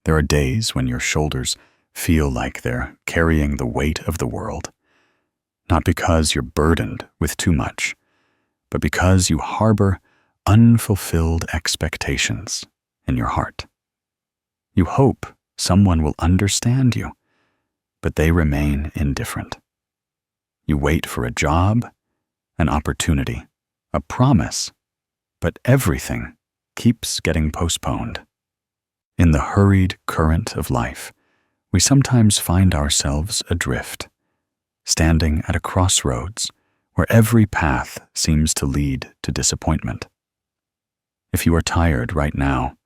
There are days when your shoulders feel like they're carrying the weight of the world, not because you're burdened with too much, but because you harbor unfulfilled expectations in your heart. You hope someone will understand you, but they remain indifferent. You wait for a job, an opportunity, a promise, but everything keeps getting postponed. In the hurried current of life, we sometimes find ourselves adrift, standing at a crossroads where every path seems to lead to disappointment. If you are tired right now,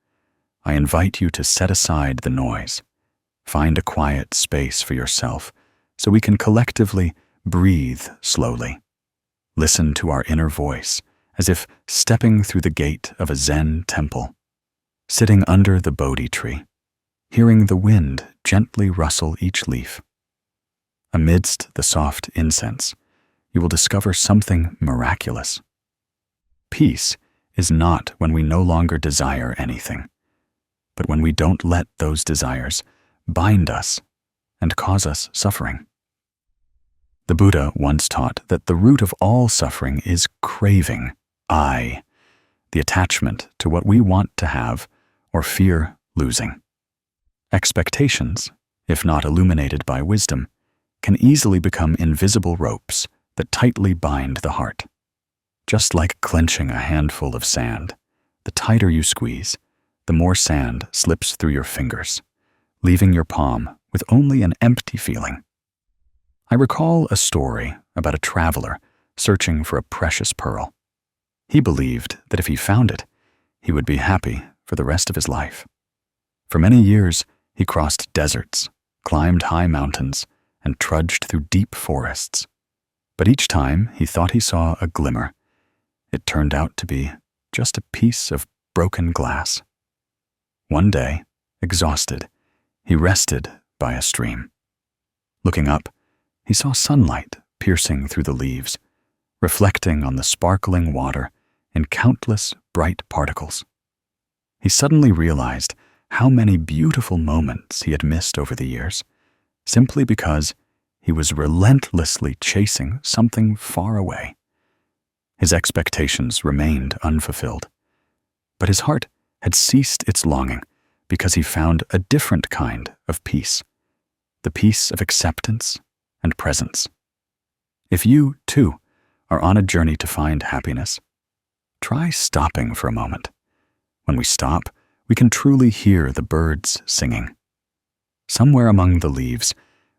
I invite you to set aside the noise, find a quiet space for yourself so we can collectively breathe slowly. Listen to our inner voice as if stepping through the gate of a Zen temple, sitting under the Bodhi tree, hearing the wind gently rustle each leaf. Amidst the soft incense, you will discover something miraculous. Peace is not when we no longer desire anything, but when we don't let those desires bind us and cause us suffering. The Buddha once taught that the root of all suffering is craving, I, the attachment to what we want to have or fear losing. Expectations, if not illuminated by wisdom, can easily become invisible ropes that tightly bind the heart. Just like clenching a handful of sand, the tighter you squeeze, the more sand slips through your fingers, leaving your palm with only an empty feeling. I recall a story about a traveler searching for a precious pearl. He believed that if he found it, he would be happy for the rest of his life. For many years, he crossed deserts, climbed high mountains, and trudged through deep forests. But each time he thought he saw a glimmer, it turned out to be just a piece of broken glass. One day, exhausted, he rested by a stream. Looking up, he saw sunlight piercing through the leaves, reflecting on the sparkling water in countless bright particles. He suddenly realized how many beautiful moments he had missed over the years, simply because he was relentlessly chasing something far away. His expectations remained unfulfilled, but his heart had ceased its longing because he found a different kind of peace, the peace of acceptance and presence. If you, too, are on a journey to find happiness, try stopping for a moment. When we stop, we can truly hear the birds singing. Somewhere among the leaves,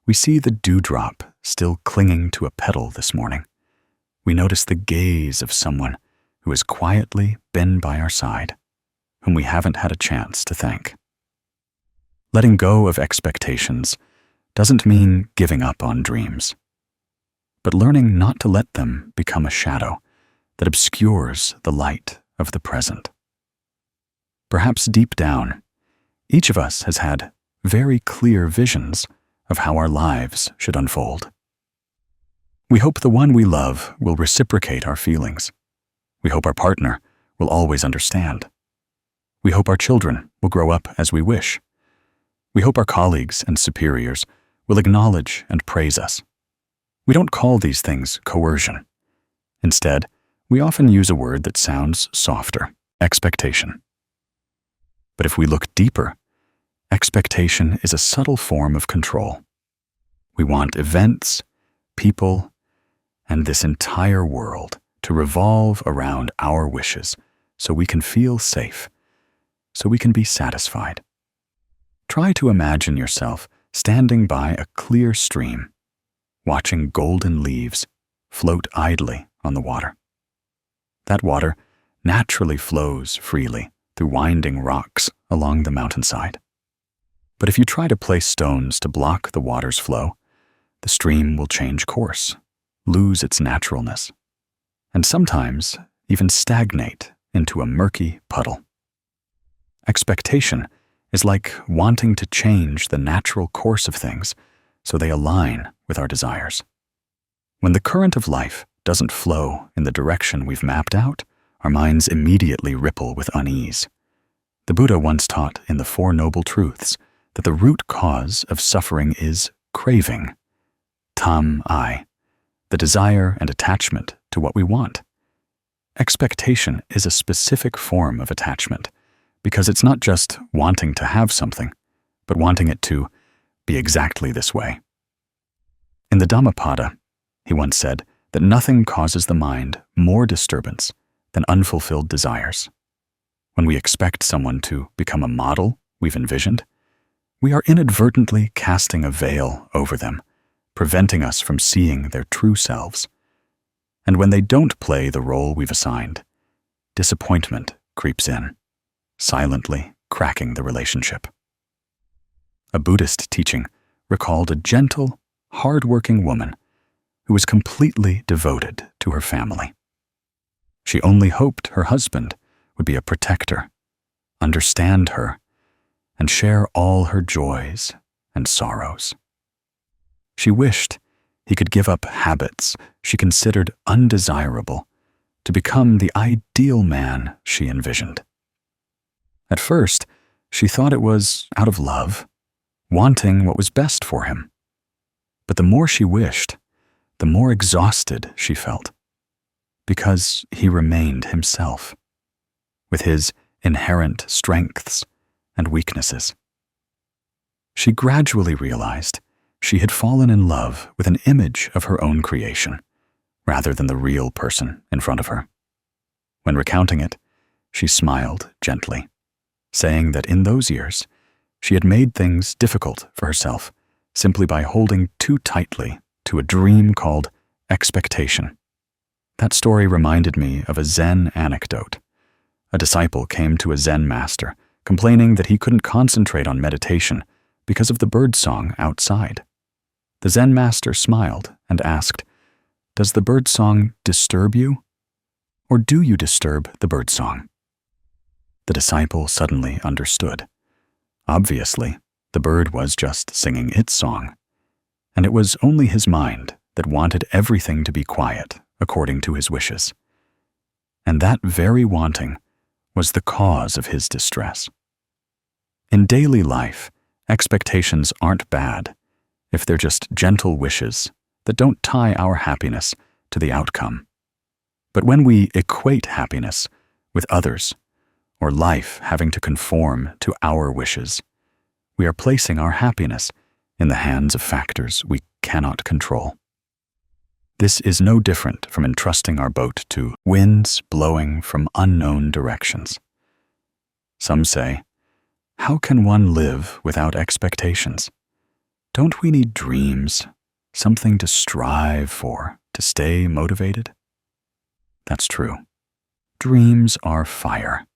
we see the dewdrop still clinging to a petal this morning. We notice the gaze of someone who has quietly been by our side, whom we haven't had a chance to thank. Letting go of expectations doesn't mean giving up on dreams, but learning not to let them become a shadow that obscures the light of the present. Perhaps deep down, each of us has had very clear visions of how our lives should unfold. We hope the one we love will reciprocate our feelings. We hope our partner will always understand. We hope our children will grow up as we wish. We hope our colleagues and superiors will acknowledge and praise us. We don't call these things coercion. Instead, we often use a word that sounds softer: expectation. But if we look deeper, expectation is a subtle form of control. We want events, people, and this entire world to revolve around our wishes so we can feel safe, so we can be satisfied. Try to imagine yourself standing by a clear stream, watching golden leaves float idly on the water. That water naturally flows freely through winding rocks along the mountainside. But if you try to place stones to block the water's flow, the stream will change course, lose its naturalness, and sometimes even stagnate into a murky puddle. Expectation is like wanting to change the natural course of things so they align with our desires. When the current of life doesn't flow in the direction we've mapped out, our minds immediately ripple with unease. The Buddha once taught in the Four Noble Truths that the root cause of suffering is craving, tam-I, the desire and attachment to what we want. Expectation is a specific form of attachment because it's not just wanting to have something, but wanting it to be exactly this way. In the Dhammapada, he once said that nothing causes the mind more disturbance than unfulfilled desires. When we expect someone to become a model we've envisioned, we are inadvertently casting a veil over them, preventing us from seeing their true selves. And when they don't play the role we've assigned, disappointment creeps in, silently cracking the relationship. A Buddhist teaching recalled a gentle, hard-working woman who was completely devoted to her family. She only hoped her husband would be a protector, understand her, and share all her joys and sorrows. She wished he could give up habits she considered undesirable to become the ideal man she envisioned. At first, she thought it was out of love, wanting what was best for him. But the more she wished, the more exhausted she felt, because he remained himself, with his inherent strengths and weaknesses. She gradually realized she had fallen in love with an image of her own creation, rather than the real person in front of her. When recounting it, she smiled gently, saying that in those years, she had made things difficult for herself simply by holding too tightly to a dream called expectation. That story reminded me of a Zen anecdote. A disciple came to a Zen master, complaining that he couldn't concentrate on meditation because of the birdsong outside. The Zen master smiled and asked, "Does the birdsong disturb you? Or do you disturb the birdsong?" The disciple suddenly understood. Obviously, the bird was just singing its song, and it was only his mind that wanted everything to be quiet according to his wishes. And that very wanting was the cause of his distress. In daily life, expectations aren't bad if they're just gentle wishes that don't tie our happiness to the outcome. But when we equate happiness with others, or life having to conform to our wishes, we are placing our happiness in the hands of factors we cannot control. This is no different from entrusting our boat to winds blowing from unknown directions. Some say, "How can one live without expectations? Don't we need dreams, something to strive for, to stay motivated?" That's true. Dreams are fire,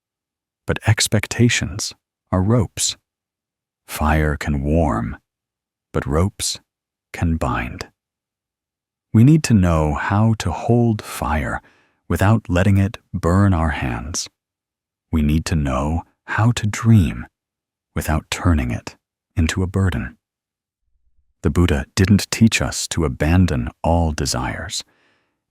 but expectations are ropes. Fire can warm, but ropes can bind. We need to know how to hold fire without letting it burn our hands. We need to know how to dream without turning it into a burden. The Buddha didn't teach us to abandon all desires.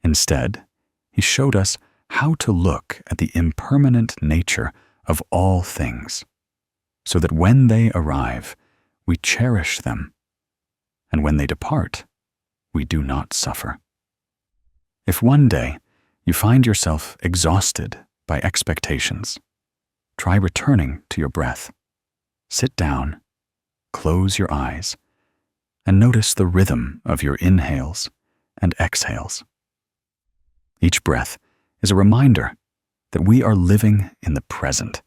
Instead, he showed us how to look at the impermanent nature of all things, so that when they arrive, we cherish them, and when they depart, we do not suffer. If one day you find yourself exhausted by expectations, try returning to your breath. Sit down, close your eyes, and notice the rhythm of your inhales and exhales. Each breath is a reminder that we are living in the present,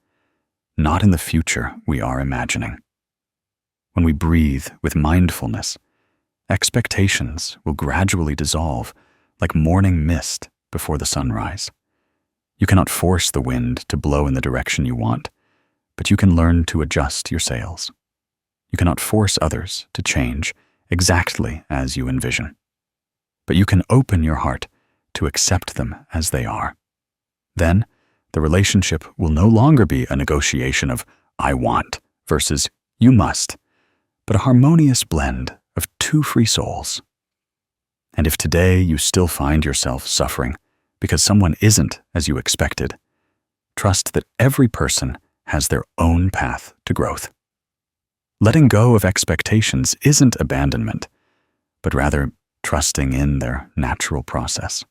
not in the future we are imagining. When we breathe with mindfulness, expectations will gradually dissolve like morning mist before the sunrise. You cannot force the wind to blow in the direction you want, but you can learn to adjust your sails. You cannot force others to change exactly as you envision, but you can open your heart to accept them as they are. Then, the relationship will no longer be a negotiation of "I want" versus "you must," but a harmonious blend of two free souls. And if today you still find yourself suffering because someone isn't as you expected, trust that every person has their own path to growth. Letting go of expectations isn't abandonment, but rather trusting in their natural process.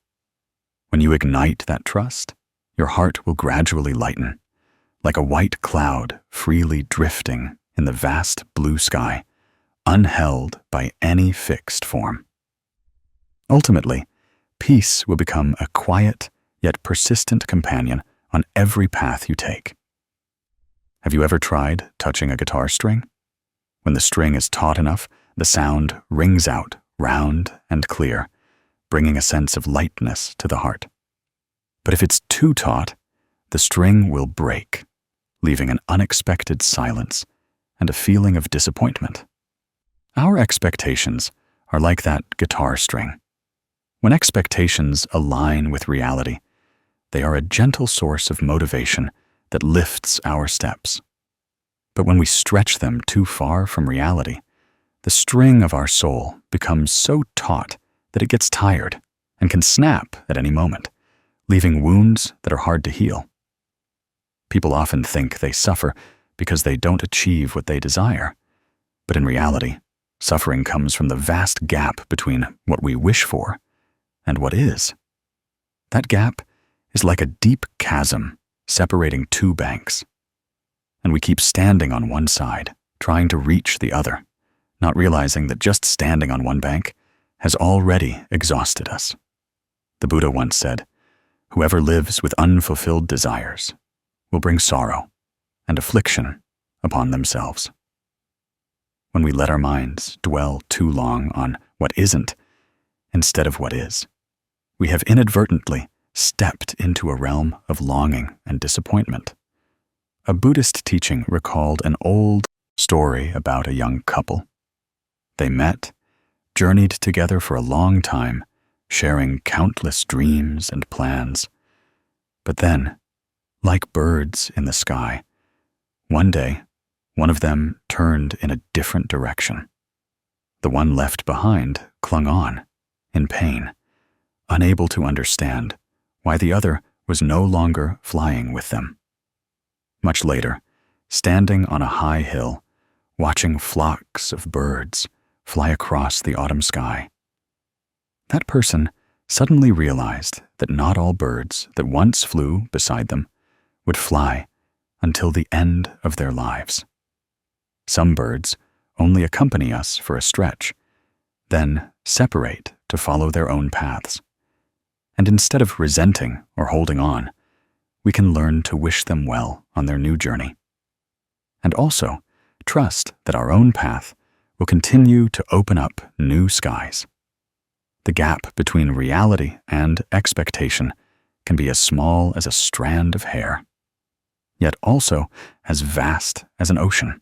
When you ignite that trust, your heart will gradually lighten, like a white cloud freely drifting in the vast blue sky, unheld by any fixed form. Ultimately, peace will become a quiet yet persistent companion on every path you take. Have you ever tried touching a guitar string? When the string is taut enough, the sound rings out round and clear, bringing a sense of lightness to the heart. But if it's too taut, the string will break, leaving an unexpected silence and a feeling of disappointment. Our expectations are like that guitar string. When expectations align with reality, they are a gentle source of motivation that lifts our steps. But when we stretch them too far from reality, the string of our soul becomes so taut that it gets tired and can snap at any moment, leaving wounds that are hard to heal. People often think they suffer because they don't achieve what they desire. But in reality, suffering comes from the vast gap between what we wish for and what is. That gap is like a deep chasm separating two banks. And we keep standing on one side, trying to reach the other, not realizing that just standing on one bank has already exhausted us. The Buddha once said, "Whoever lives with unfulfilled desires will bring sorrow and affliction upon themselves." When we let our minds dwell too long on what isn't instead of what is, we have inadvertently stepped into a realm of longing and disappointment. A Buddhist teaching recalled an old story about a young couple. They met, journeyed together for a long time, sharing countless dreams and plans. But then, like birds in the sky, one day, one of them turned in a different direction. The one left behind clung on, in pain, unable to understand why the other was no longer flying with them. Much later, standing on a high hill, watching flocks of birds fly across the autumn sky, that person suddenly realized that not all birds that once flew beside them would fly until the end of their lives. Some birds only accompany us for a stretch, then separate to follow their own paths. And instead of resenting or holding on, we can learn to wish them well on their new journey. And also trust that our own path will continue to open up new skies. The gap between reality and expectation can be as small as a strand of hair, yet also as vast as an ocean.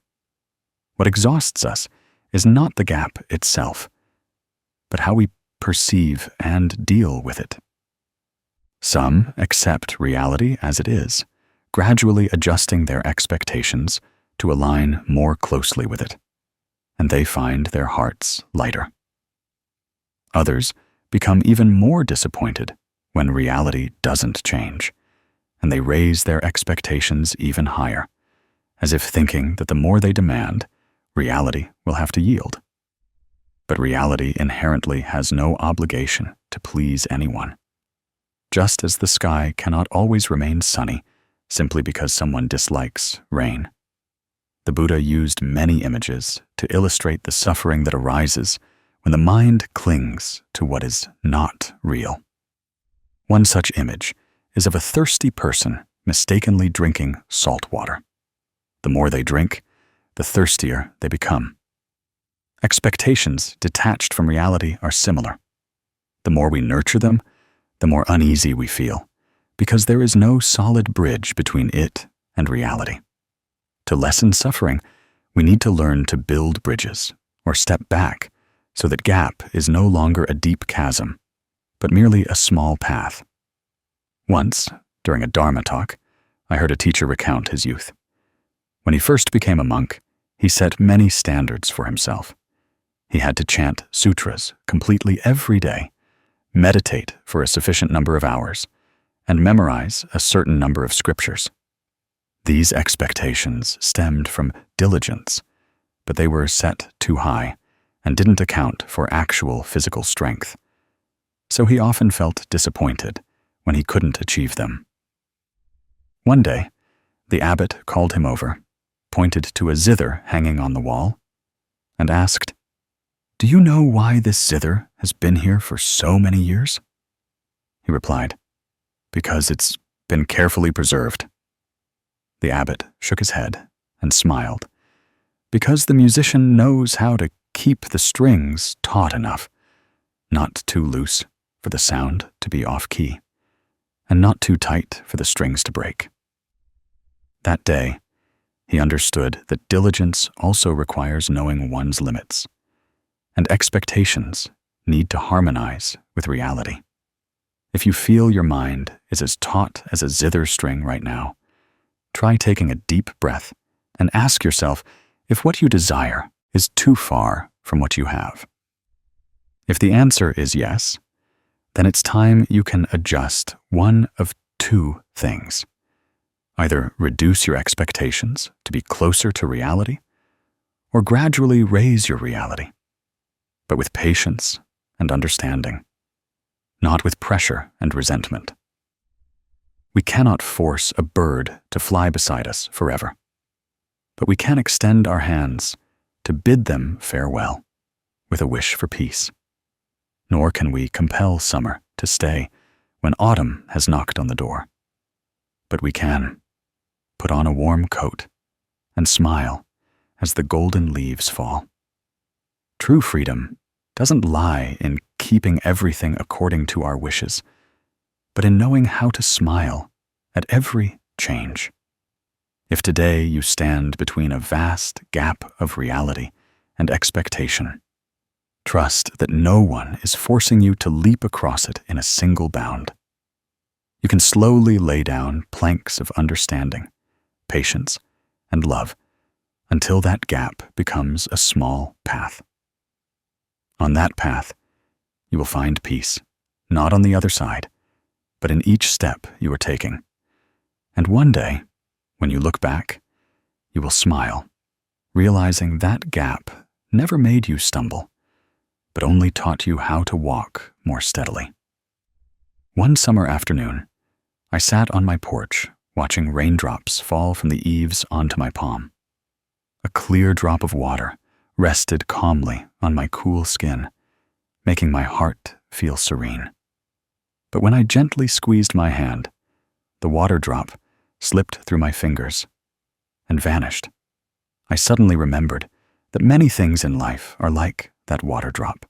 What exhausts us is not the gap itself, but how we perceive and deal with it. Some accept reality as it is, gradually adjusting their expectations to align more closely with it, and they find their hearts lighter. Others become even more disappointed when reality doesn't change, and they raise their expectations even higher, as if thinking that the more they demand, reality will have to yield. But reality inherently has no obligation to please anyone. Just as the sky cannot always remain sunny simply because someone dislikes rain. The Buddha used many images to illustrate the suffering that arises when the mind clings to what is not real. One such image is of a thirsty person mistakenly drinking salt water. The more they drink, the thirstier they become. Expectations detached from reality are similar. The more we nurture them, the more uneasy we feel, because there is no solid bridge between it and reality. To lessen suffering, we need to learn to build bridges, or step back, so that gap is no longer a deep chasm, but merely a small path. Once, during a Dharma talk, I heard a teacher recount his youth. When he first became a monk, he set many standards for himself. He had to chant sutras completely every day, meditate for a sufficient number of hours, and memorize a certain number of scriptures. These expectations stemmed from diligence, but they were set too high and didn't account for actual physical strength. So he often felt disappointed when he couldn't achieve them. One day, the abbot called him over, pointed to a zither hanging on the wall, and asked, "Do you know why this zither has been here for so many years?" He replied, "Because it's been carefully preserved." The abbot shook his head and smiled, because the musician knows how to keep the strings taut enough, not too loose for the sound to be off-key, and not too tight for the strings to break. That day, he understood that diligence also requires knowing one's limits, and expectations need to harmonize with reality. If you feel your mind is as taut as a zither string right now, try taking a deep breath and ask yourself if what you desire is too far from what you have. If the answer is yes, then it's time you can adjust one of two things. Either reduce your expectations to be closer to reality, or gradually raise your reality, but with patience and understanding, not with pressure and resentment. We cannot force a bird to fly beside us forever, but we can extend our hands to bid them farewell with a wish for peace. Nor can we compel summer to stay when autumn has knocked on the door. But we can put on a warm coat and smile as the golden leaves fall. True freedom doesn't lie in keeping everything according to our wishes, but in knowing how to smile at every change. If today you stand between a vast gap of reality and expectation, trust that no one is forcing you to leap across it in a single bound. You can slowly lay down planks of understanding, patience, and love until that gap becomes a small path. On that path, you will find peace, not on the other side, but in each step you are taking. And one day, when you look back, you will smile, realizing that gap never made you stumble, but only taught you how to walk more steadily. One summer afternoon, I sat on my porch watching raindrops fall from the eaves onto my palm. A clear drop of water rested calmly on my cool skin, making my heart feel serene. But when I gently squeezed my hand, the water drop slipped through my fingers and vanished. I suddenly remembered that many things in life are like that water drop.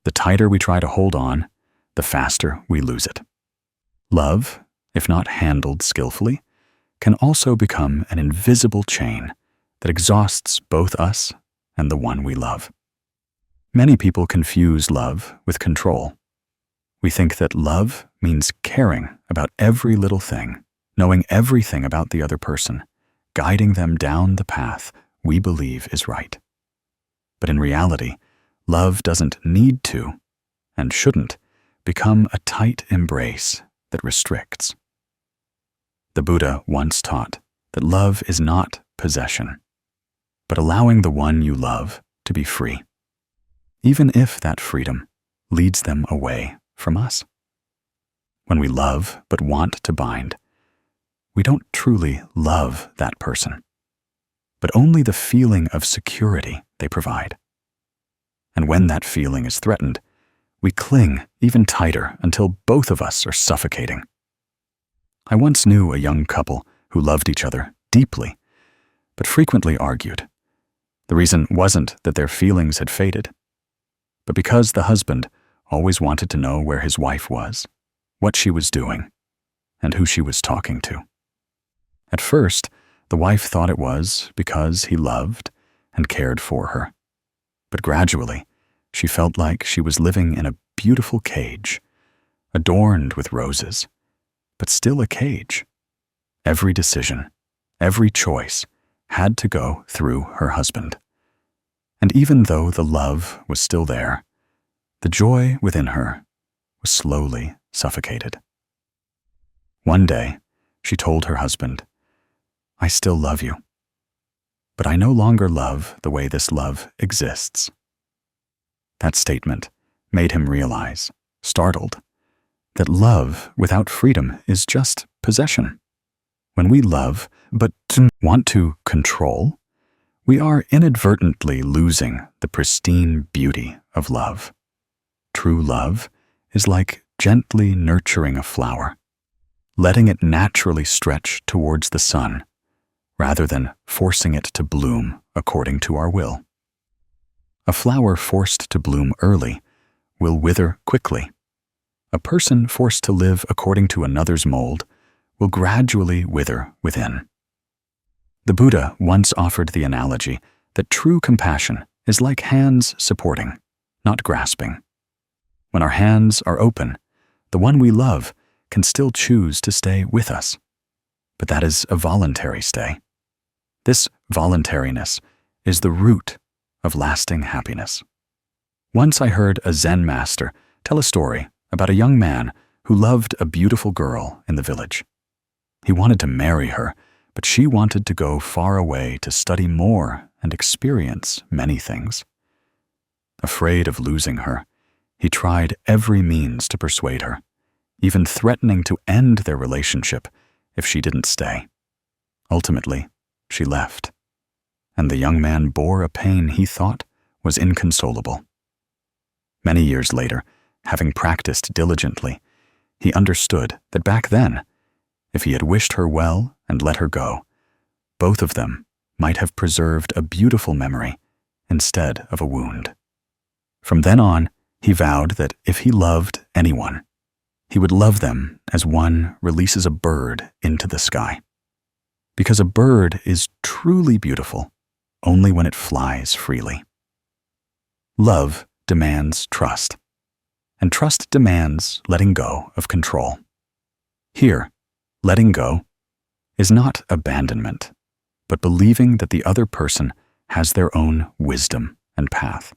The tighter we try to hold on, the faster we lose it. Love, if not handled skillfully, can also become an invisible chain that exhausts both us and the one we love. Many people confuse love with control. We think that love means caring about every little thing, knowing everything about the other person, guiding them down the path we believe is right. But in reality, love doesn't need to, and shouldn't, become a tight embrace that restricts. The Buddha once taught that love is not possession, but allowing the one you love to be free, even if that freedom leads them away from us. When we love but want to bind, we don't truly love that person, but only the feeling of security they provide. And when that feeling is threatened, we cling even tighter until both of us are suffocating. I once knew a young couple who loved each other deeply, but frequently argued. The reason wasn't that their feelings had faded, but because the husband always wanted to know where his wife was, what she was doing, and who she was talking to. At first, the wife thought it was because he loved and cared for her. But gradually, she felt like she was living in a beautiful cage, adorned with roses, but still a cage. Every decision, every choice had to go through her husband. And even though the love was still there, the joy within her was slowly suffocated. One day, she told her husband, "I still love you, but I no longer love the way this love exists. That statement made him realize, startled, that love without freedom is just possession. When we love but want to control, we are inadvertently losing the pristine beauty of love. True love is like gently nurturing a flower, letting it naturally stretch towards the sun, rather than forcing it to bloom according to our will. A flower forced to bloom early will wither quickly. A person forced to live according to another's mold will gradually wither within. The Buddha once offered the analogy that true compassion is like hands supporting, not grasping. When our hands are open, the one we love can still choose to stay with us. But that is a voluntary stay. This voluntariness is the root of lasting happiness. Once I heard a Zen master tell a story about a young man who loved a beautiful girl in the village. He wanted to marry her, but she wanted to go far away to study more and experience many things. Afraid of losing her, he tried every means to persuade her, even threatening to end their relationship if she didn't stay. Ultimately, she left, and the young man bore a pain he thought was inconsolable. Many years later, having practiced diligently, he understood that back then, if he had wished her well and let her go, both of them might have preserved a beautiful memory instead of a wound. From then on, he vowed that if he loved anyone, he would love them as one releases a bird into the sky. Because a bird is truly beautiful only when it flies freely. Love demands trust, and trust demands letting go of control. Here, letting go is not abandonment, but believing that the other person has their own wisdom and path.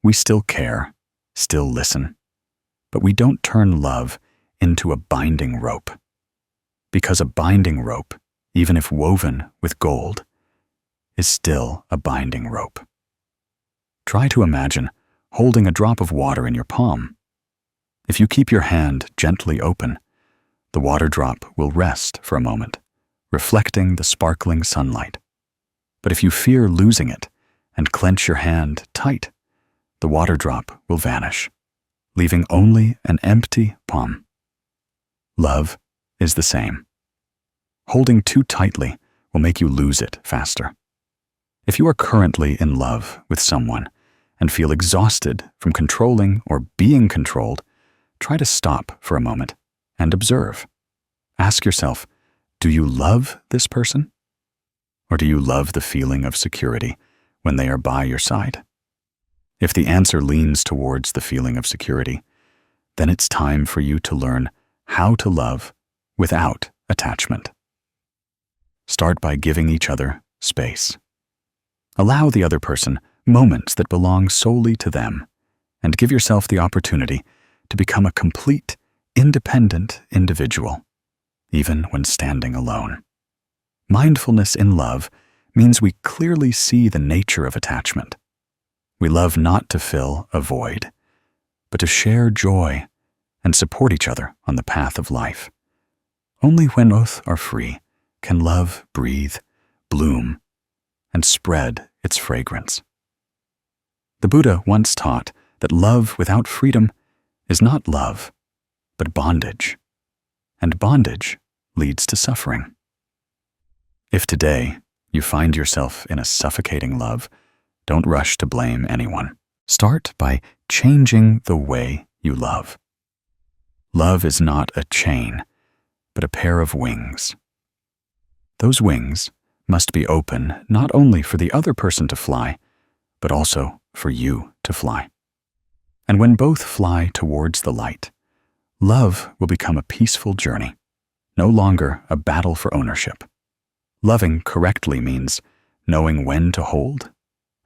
We still care, still listen, but we don't turn love into a binding rope. Because a binding rope, even if woven with gold, is still a binding rope. Try to imagine holding a drop of water in your palm. If you keep your hand gently open, the water drop will rest for a moment, reflecting the sparkling sunlight. But if you fear losing it and clench your hand tight, the water drop will vanish, leaving only an empty palm. Love is the same. Holding too tightly will make you lose it faster. If you are currently in love with someone and feel exhausted from controlling or being controlled, try to stop for a moment and observe. Ask yourself, do you love this person? Or do you love the feeling of security when they are by your side? If the answer leans towards the feeling of security, then it's time for you to learn how to love without attachment. Start by giving each other space. Allow the other person moments that belong solely to them, and give yourself the opportunity to become a complete, independent individual, even when standing alone. Mindfulness in love means we clearly see the nature of attachment. We love not to fill a void, but to share joy and support each other on the path of life. Only when both are free can love breathe, bloom, and spread its fragrance. The Buddha once taught that love without freedom is not love, but bondage, and bondage leads to suffering. If today you find yourself in a suffocating love, don't rush to blame anyone. Start by changing the way you love. Love is not a chain, but a pair of wings. Those wings must be open not only for the other person to fly, but also for you to fly. And when both fly towards the light, love will become a peaceful journey, no longer a battle for ownership. Loving correctly means knowing when to hold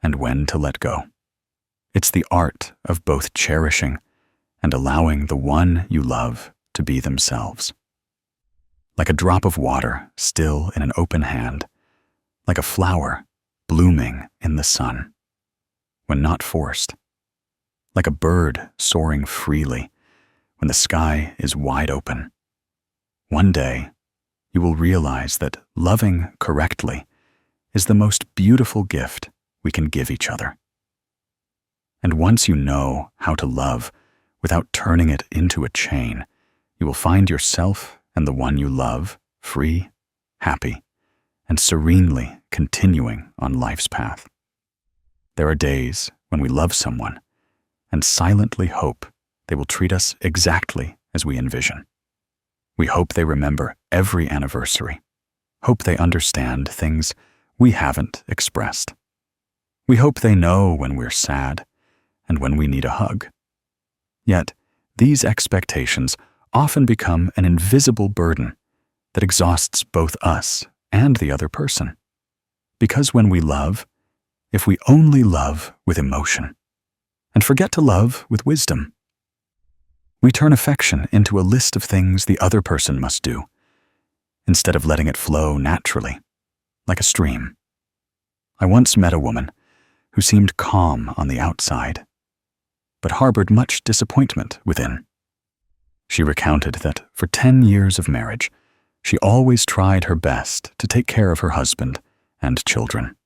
and when to let go. It's the art of both cherishing and allowing the one you love to be themselves. Like a drop of water still in an open hand, like a flower blooming in the sun, when not forced, like a bird soaring freely when the sky is wide open. One day, you will realize that loving correctly is the most beautiful gift we can give each other. And once you know how to love without turning it into a chain, you will find yourself and the one you love free, happy, and serenely continuing on life's path. There are days when we love someone and silently hope they will treat us exactly as we envision. We hope they remember every anniversary, hope they understand things we haven't expressed. We hope they know when we're sad and when we need a hug. Yet, these expectations often become an invisible burden that exhausts both us and the other person. Because when we love, if we only love with emotion and forget to love with wisdom, we turn affection into a list of things the other person must do, instead of letting it flow naturally, like a stream. I once met a woman who seemed calm on the outside, but harbored much disappointment within. She recounted that for 10 years of marriage, she always tried her best to take care of her husband and children,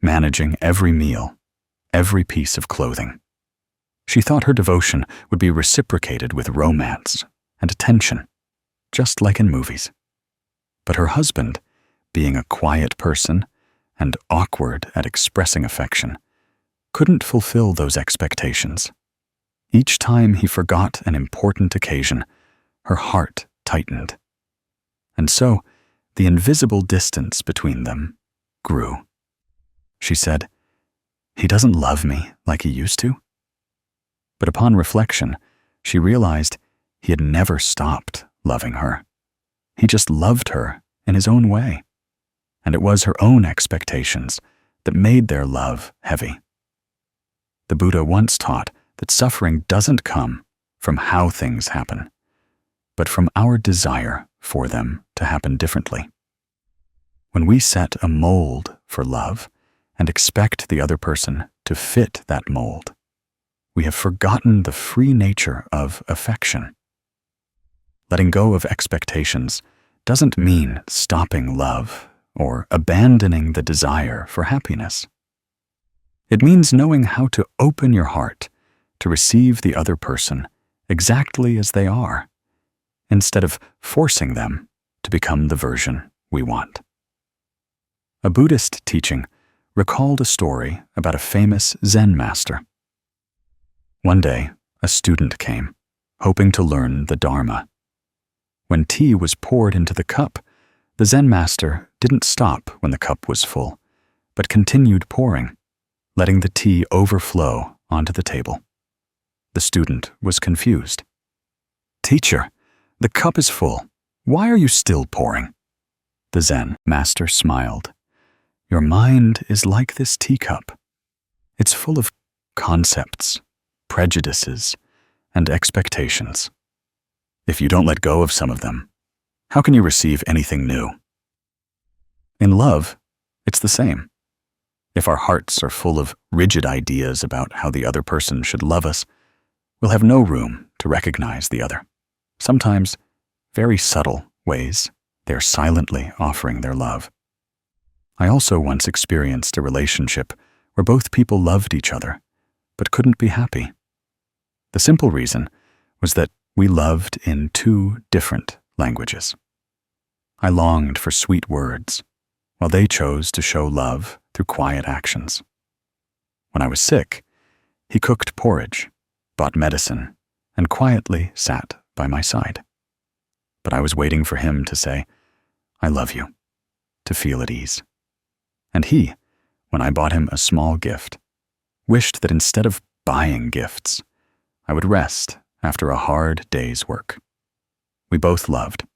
managing every meal, every piece of clothing. She thought her devotion would be reciprocated with romance and attention, just like in movies. But her husband, being a quiet person and awkward at expressing affection, couldn't fulfill those expectations. Each time he forgot an important occasion, her heart tightened. And so, the invisible distance between them grew. She said, "He doesn't love me like he used to." But upon reflection, she realized he had never stopped loving her. He just loved her in his own way. And it was her own expectations that made their love heavy. The Buddha once taught that suffering doesn't come from how things happen, but from our desire for them to happen differently. When we set a mold for love and expect the other person to fit that mold, we have forgotten the free nature of affection. Letting go of expectations doesn't mean stopping love or abandoning the desire for happiness. It means knowing how to open your heart to receive the other person exactly as they are, instead of forcing them to become the version we want. A Buddhist teaching recalled a story about a famous Zen master. One day, a student came, hoping to learn the Dharma. When tea was poured into the cup, the Zen master didn't stop when the cup was full, but continued pouring, letting the tea overflow onto the table. The student was confused. "Teacher, the cup is full. Why are you still pouring?" The Zen master smiled. "Your mind is like this teacup. It's full of concepts, prejudices, and expectations. If you don't let go of some of them, how can you receive anything new?" In love, it's the same. If our hearts are full of rigid ideas about how the other person should love us, we'll have no room to recognize the other. Sometimes, very subtle ways, they're silently offering their love. I also once experienced a relationship where both people loved each other, but couldn't be happy. The simple reason was that we loved in two different languages. I longed for sweet words, while they chose to show love through quiet actions. When I was sick, he cooked porridge, bought medicine, and quietly sat by my side. But I was waiting for him to say, "I love you," to feel at ease. And he, when I bought him a small gift, wished that instead of buying gifts, I would rest after a hard day's work. We both loved,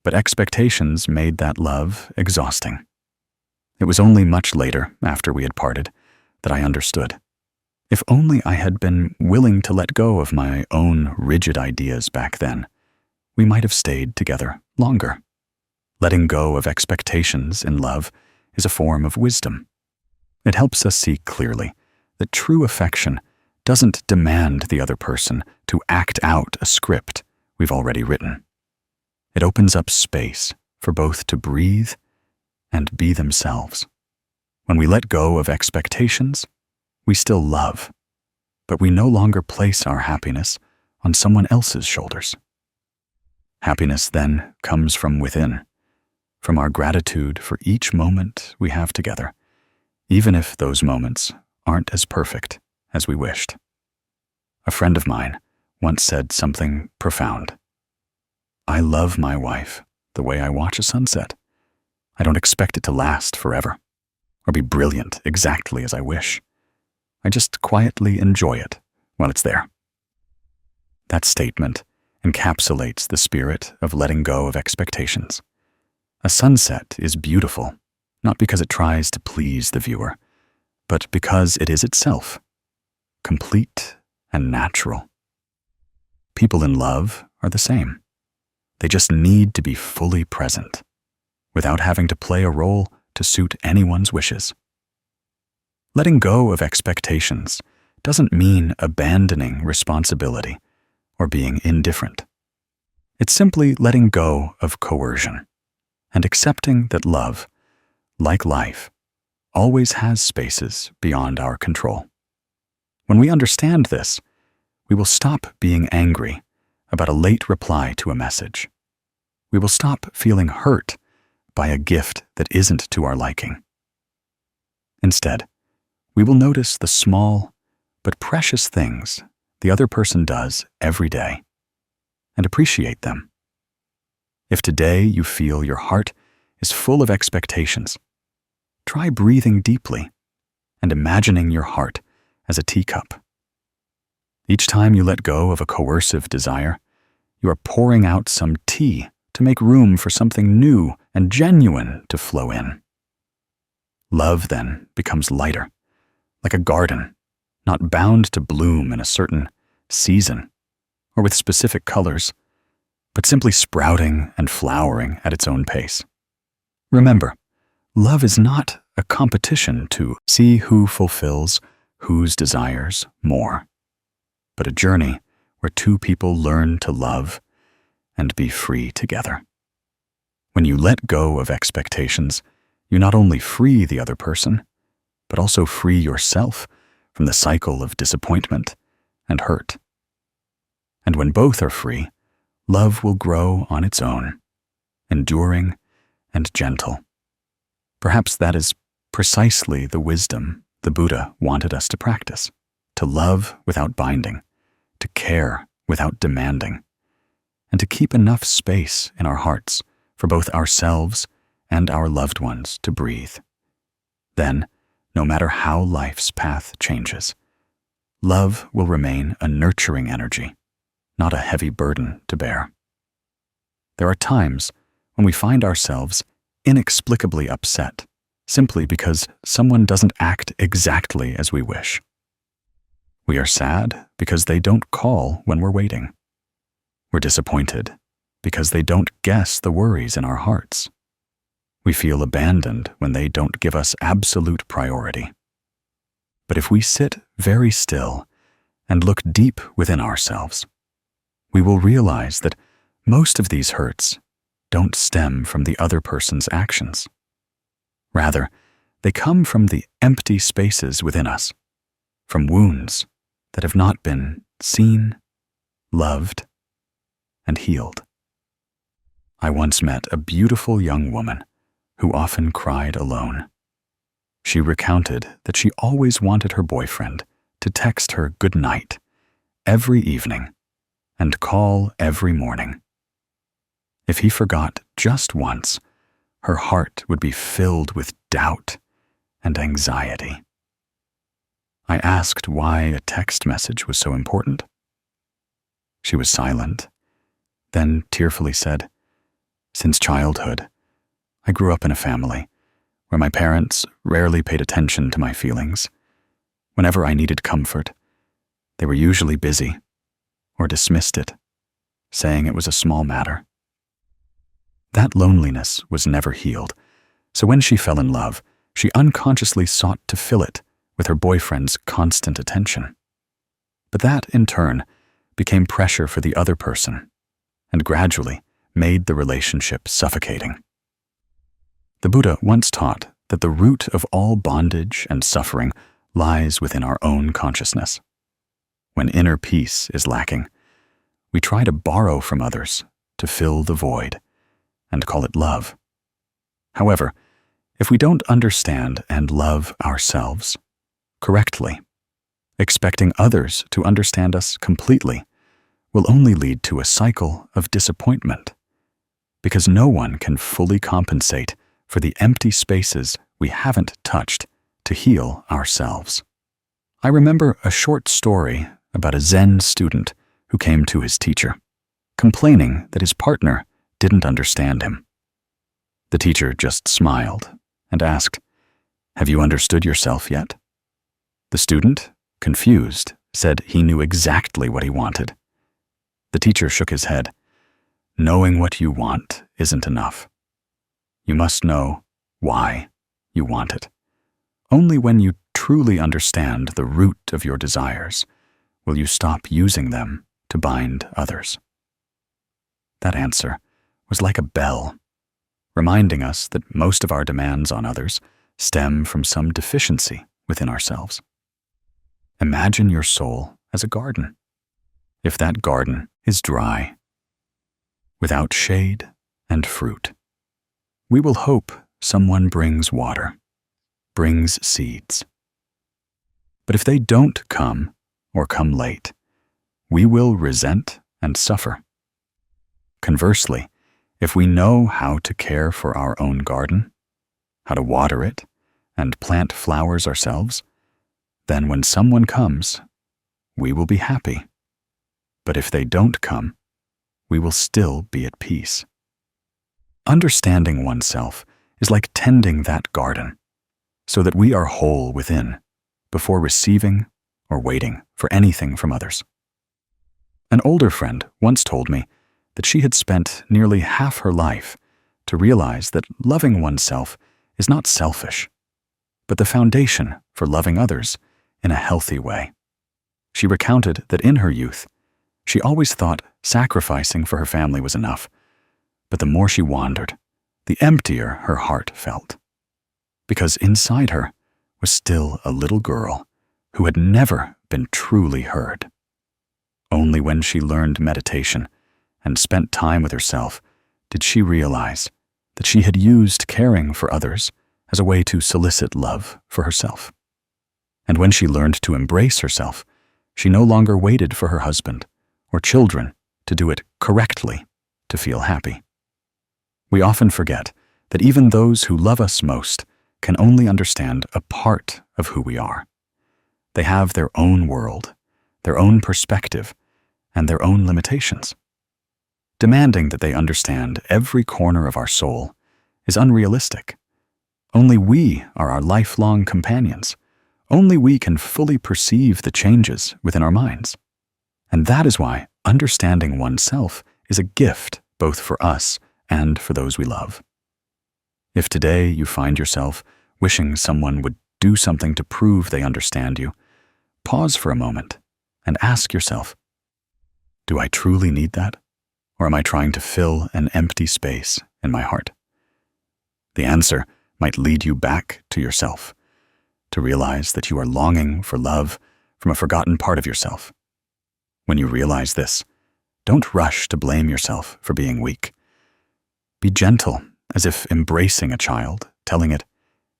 but expectations made that love exhausting. It was only much later, after we had parted, that I understood. If only I had been willing to let go of my own rigid ideas back then, we might have stayed together longer. Letting go of expectations in love is a form of wisdom. It helps us see clearly that true affection doesn't demand the other person to act out a script we've already written. It opens up space for both to breathe and be themselves. When we let go of expectations, we still love, but we no longer place our happiness on someone else's shoulders. Happiness then comes from within, from our gratitude for each moment we have together, even if those moments aren't as perfect as we wished. A friend of mine once said something profound. "I love my wife the way I watch a sunset. I don't expect it to last forever, or be brilliant exactly as I wish. I just quietly enjoy it while it's there." That statement encapsulates the spirit of letting go of expectations. A sunset is beautiful, not because it tries to please the viewer, but because it is itself, complete and natural. People in love are the same. They just need to be fully present, without having to play a role to suit anyone's wishes. Letting go of expectations doesn't mean abandoning responsibility or being indifferent. It's simply letting go of coercion and accepting that love, like life, always has spaces beyond our control. When we understand this, we will stop being angry about a late reply to a message. We will stop feeling hurt by a gift that isn't to our liking. Instead, we will notice the small but precious things the other person does every day and appreciate them. If today you feel your heart is full of expectations, try breathing deeply and imagining your heart as a teacup. Each time you let go of a coercive desire, you are pouring out some tea to make room for something new and genuine to flow in. Love then becomes lighter, like a garden, not bound to bloom in a certain season or with specific colors, but simply sprouting and flowering at its own pace. Remember, love is not a competition to see who fulfills whose desires more, but a journey where two people learn to love and be free together. When you let go of expectations, you not only free the other person, but also free yourself from the cycle of disappointment and hurt. And when both are free, love will grow on its own, enduring and gentle. Perhaps that is precisely the wisdom the Buddha wanted us to practice: to love without binding, to care without demanding, and to keep enough space in our hearts for both ourselves and our loved ones to breathe. Then, no matter how life's path changes, love will remain a nurturing energy, not a heavy burden to bear. There are times when we find ourselves inexplicably upset simply because someone doesn't act exactly as we wish. We are sad because they don't call when we're waiting. We're disappointed because they don't guess the worries in our hearts. We feel abandoned when they don't give us absolute priority. But if we sit very still and look deep within ourselves, we will realize that most of these hurts don't stem from the other person's actions. Rather, they come from the empty spaces within us, from wounds that have not been seen, loved, and healed. I once met a beautiful young woman who often cried alone. She recounted that she always wanted her boyfriend to text her good night every evening and call every morning. If he forgot just once, her heart would be filled with doubt and anxiety. I asked why a text message was so important. She was silent, then tearfully said, "Since childhood, I grew up in a family where my parents rarely paid attention to my feelings. Whenever I needed comfort, they were usually busy or dismissed it, saying it was a small matter." That loneliness was never healed, so when she fell in love, She unconsciously sought to fill it with her boyfriend's constant attention. But that, in turn, became pressure for the other person, and gradually made the relationship suffocating. The Buddha once taught that the root of all bondage and suffering lies within our own consciousness. When inner peace is lacking, we try to borrow from others to fill the void and call it love. However, if we don't understand and love ourselves correctly, expecting others to understand us completely will only lead to a cycle of disappointment, because no one can fully compensate for the empty spaces we haven't touched to heal ourselves. I remember a short story about a Zen student who came to his teacher, complaining that his partner didn't understand him. The teacher just smiled and asked, "Have you understood yourself yet?" The student, confused, said he knew exactly what he wanted. The teacher shook his head. "Knowing what you want isn't enough. You must know why you want it. Only when you truly understand the root of your desires will you stop using them to bind others." That answer was like a bell, reminding us that most of our demands on others stem from some deficiency within ourselves. Imagine your soul as a garden. If that garden is dry, without shade and fruit, we will hope someone brings water, brings seeds. But if they don't come or come late, we will resent and suffer. Conversely, if we know how to care for our own garden, how to water it, and plant flowers ourselves, then when someone comes, we will be happy. But if they don't come, we will still be at peace. Understanding oneself is like tending that garden, so that we are whole within before receiving or waiting for anything from others. An older friend once told me that she had spent nearly half her life to realize that loving oneself is not selfish, but the foundation for loving others in a healthy way. She recounted that in her youth, she always thought sacrificing for her family was enough, but the more she wandered, the emptier her heart felt, because inside her was still a little girl who had never been truly heard. Only when she learned meditation and spent time with herself did she realize that she had used caring for others as a way to solicit love for herself. And when she learned to embrace herself, she no longer waited for her husband or children to do it correctly to feel happy. We often forget that even those who love us most can only understand a part of who we are. They have their own world, their own perspective, and their own limitations. Demanding that they understand every corner of our soul is unrealistic. Only we are our lifelong companions. Only we can fully perceive the changes within our minds. And that is why understanding oneself is a gift both for us and for those we love. If today you find yourself wishing someone would do something to prove they understand you, pause for a moment and ask yourself, do I truly need that? Or am I trying to fill an empty space in my heart? The answer might lead you back to yourself, to realize that you are longing for love from a forgotten part of yourself. When you realize this, don't rush to blame yourself for being weak. Be gentle, as if embracing a child, telling it,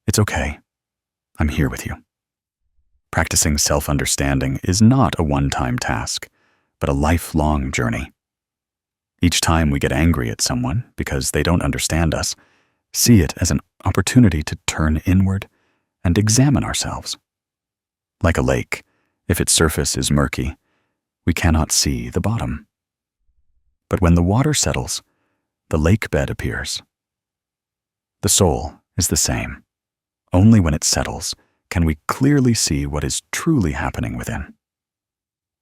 "It's okay, I'm here with you." Practicing self-understanding is not a one-time task, but a lifelong journey. Each time we get angry at someone because they don't understand us, see it as an opportunity to turn inward and examine ourselves. Like a lake, if its surface is murky, we cannot see the bottom. But when the water settles, the lake bed appears. The soul is the same. Only when it settles can we clearly see what is truly happening within.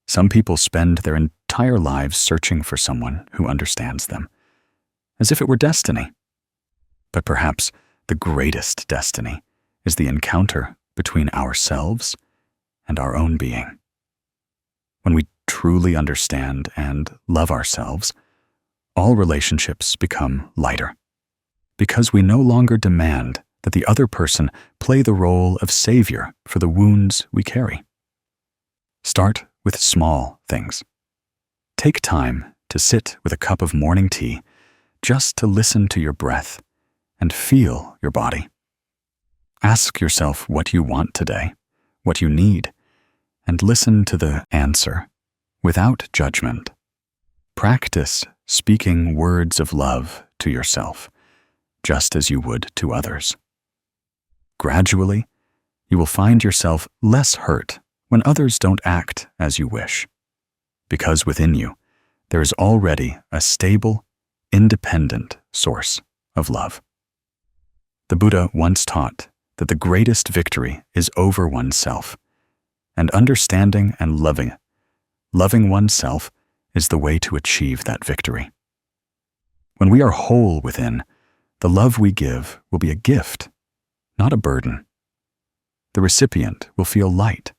Some people spend their entire lives searching for someone who understands them, as if it were destiny. But perhaps the greatest destiny is the encounter between ourselves and our own being. When we truly understand and love ourselves, all relationships become lighter, because we no longer demand that the other person play the role of savior for the wounds we carry. Start with small things. Take time to sit with a cup of morning tea just to listen to your breath and feel your body. Ask yourself what you want today, what you need, and listen to the answer without judgment. Practice speaking words of love to yourself, just as you would to others. Gradually, you will find yourself less hurt when others don't act as you wish, because within you, there is already a stable, independent source of love. The Buddha once taught that the greatest victory is over oneself, and understanding and loving oneself is the way to achieve that victory. When we are whole within, the love we give will be a gift, not a burden. The recipient will feel light,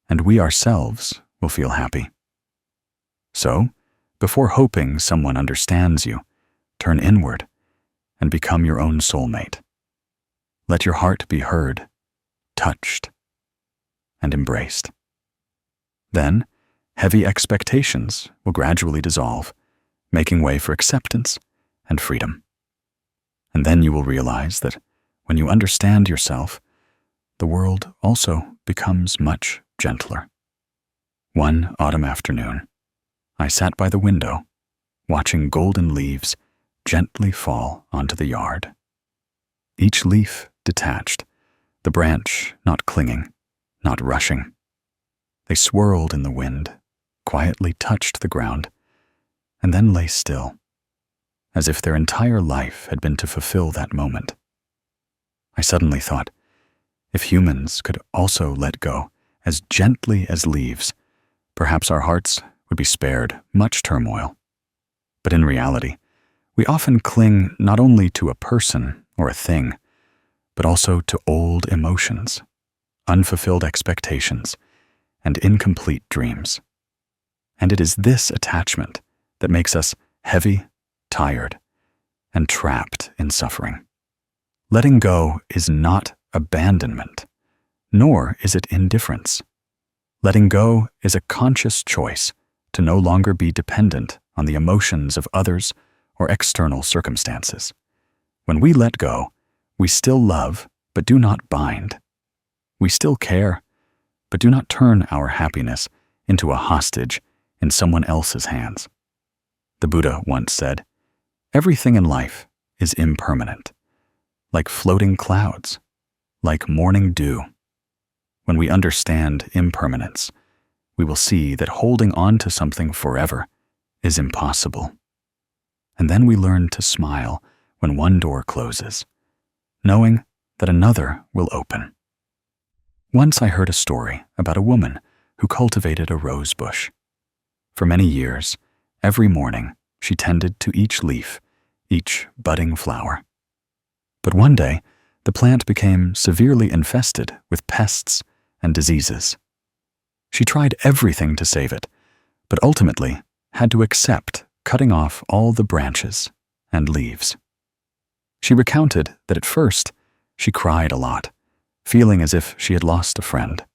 and we ourselves will feel happy. So, before hoping someone understands you, turn inward and become your own soulmate. Let your heart be heard, touched, and embraced. Then, heavy expectations will gradually dissolve, making way for acceptance and freedom. And then you will realize that when you understand yourself, the world also becomes much gentler. One autumn afternoon, I sat by the window, watching golden leaves gently fall onto the yard. Each leaf detached, the branch not clinging, not rushing. They swirled in the wind, quietly touched the ground, and then lay still, as if their entire life had been to fulfill that moment. I suddenly thought, if humans could also let go as gently as leaves, perhaps our hearts would be spared much turmoil. But in reality, we often cling not only to a person or a thing, but also to old emotions, unfulfilled expectations, and incomplete dreams. And it is this attachment that makes us heavy, tired, and trapped in suffering. Letting go is not abandonment, nor is it indifference. Letting go is a conscious choice to no longer be dependent on the emotions of others or external circumstances. When we let go, we still love, but do not bind. We still care, but do not turn our happiness into a hostage in someone else's hands. The Buddha once said, "Everything in life is impermanent, like floating clouds, like morning dew." When we understand impermanence, we will see that holding on to something forever is impossible. And then we learn to smile when one door closes, knowing that another will open. Once I heard a story about a woman who cultivated a rose bush. For many years, every morning, she tended to each leaf, each budding flower. But one day, the plant became severely infested with pests and diseases. She tried everything to save it, but ultimately had to accept cutting off all the branches and leaves. She recounted that at first, she cried a lot, feeling as if she had lost a friend.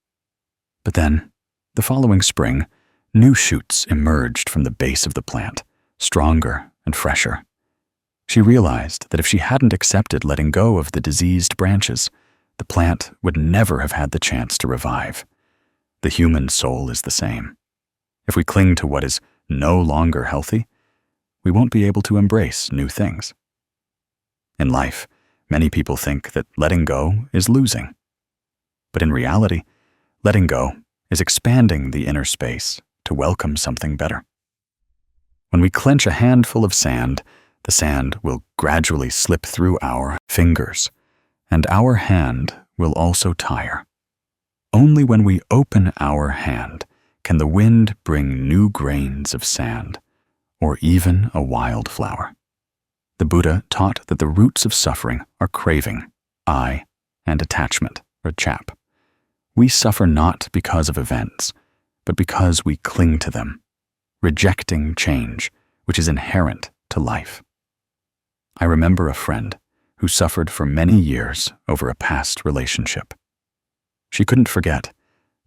But then, the following spring, new shoots emerged from the base of the plant, stronger and fresher. She realized that if she hadn't accepted letting go of the diseased branches, the plant would never have had the chance to revive. The human soul is the same. If we cling to what is no longer healthy, we won't be able to embrace new things. In life, many people think that letting go is losing. But in reality, letting go is expanding the inner space to welcome something better. When we clench a handful of sand, the sand will gradually slip through our fingers, and our hand will also tire. Only when we open our hand can the wind bring new grains of sand, or even a wildflower. The Buddha taught that the roots of suffering are craving, I, and attachment, or chap. We suffer not because of events, but because we cling to them, rejecting change, which is inherent to life. I remember a friend who suffered for many years over a past relationship. She couldn't forget,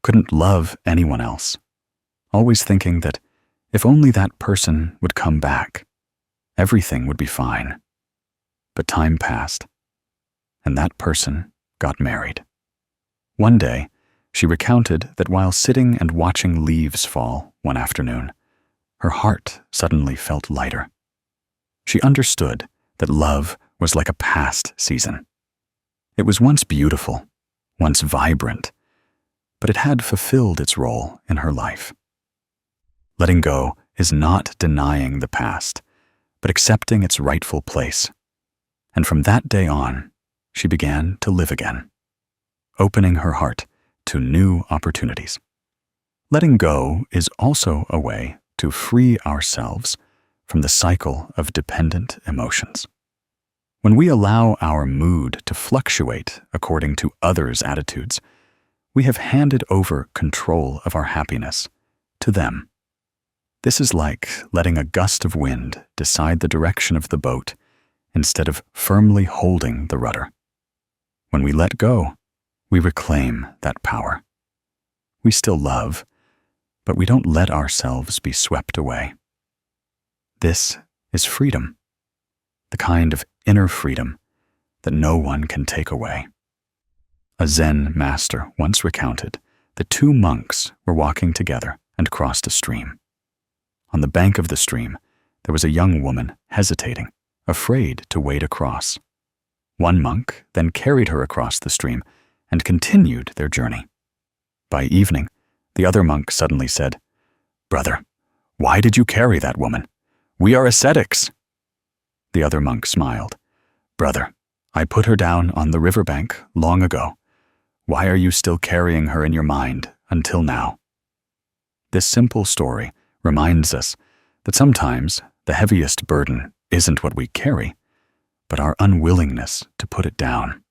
couldn't love anyone else, always thinking that if only that person would come back, everything would be fine. But time passed, and that person got married. One day, she recounted that while sitting and watching leaves fall one afternoon, her heart suddenly felt lighter. She understood that love was like a past season. It was once beautiful, once vibrant, but it had fulfilled its role in her life. Letting go is not denying the past, but accepting its rightful place. And from that day on, she began to live again, opening her heart to new opportunities. Letting go is also a way to free ourselves from the cycle of dependent emotions. When we allow our mood to fluctuate according to others' attitudes, we have handed over control of our happiness to them. This is like letting a gust of wind decide the direction of the boat instead of firmly holding the rudder. When we let go, we reclaim that power. We still love, but we don't let ourselves be swept away. This is freedom, the kind of inner freedom that no one can take away. A Zen master once recounted that two monks were walking together and crossed a stream. On the bank of the stream, there was a young woman hesitating, afraid to wade across. One monk then carried her across the stream and continued their journey. By evening, the other monk suddenly said, "Brother, why did you carry that woman? We are ascetics." The other monk smiled. "Brother, I put her down on the riverbank long ago. Why are you still carrying her in your mind until now?" This simple story reminds us that sometimes the heaviest burden isn't what we carry, but our unwillingness to put it down.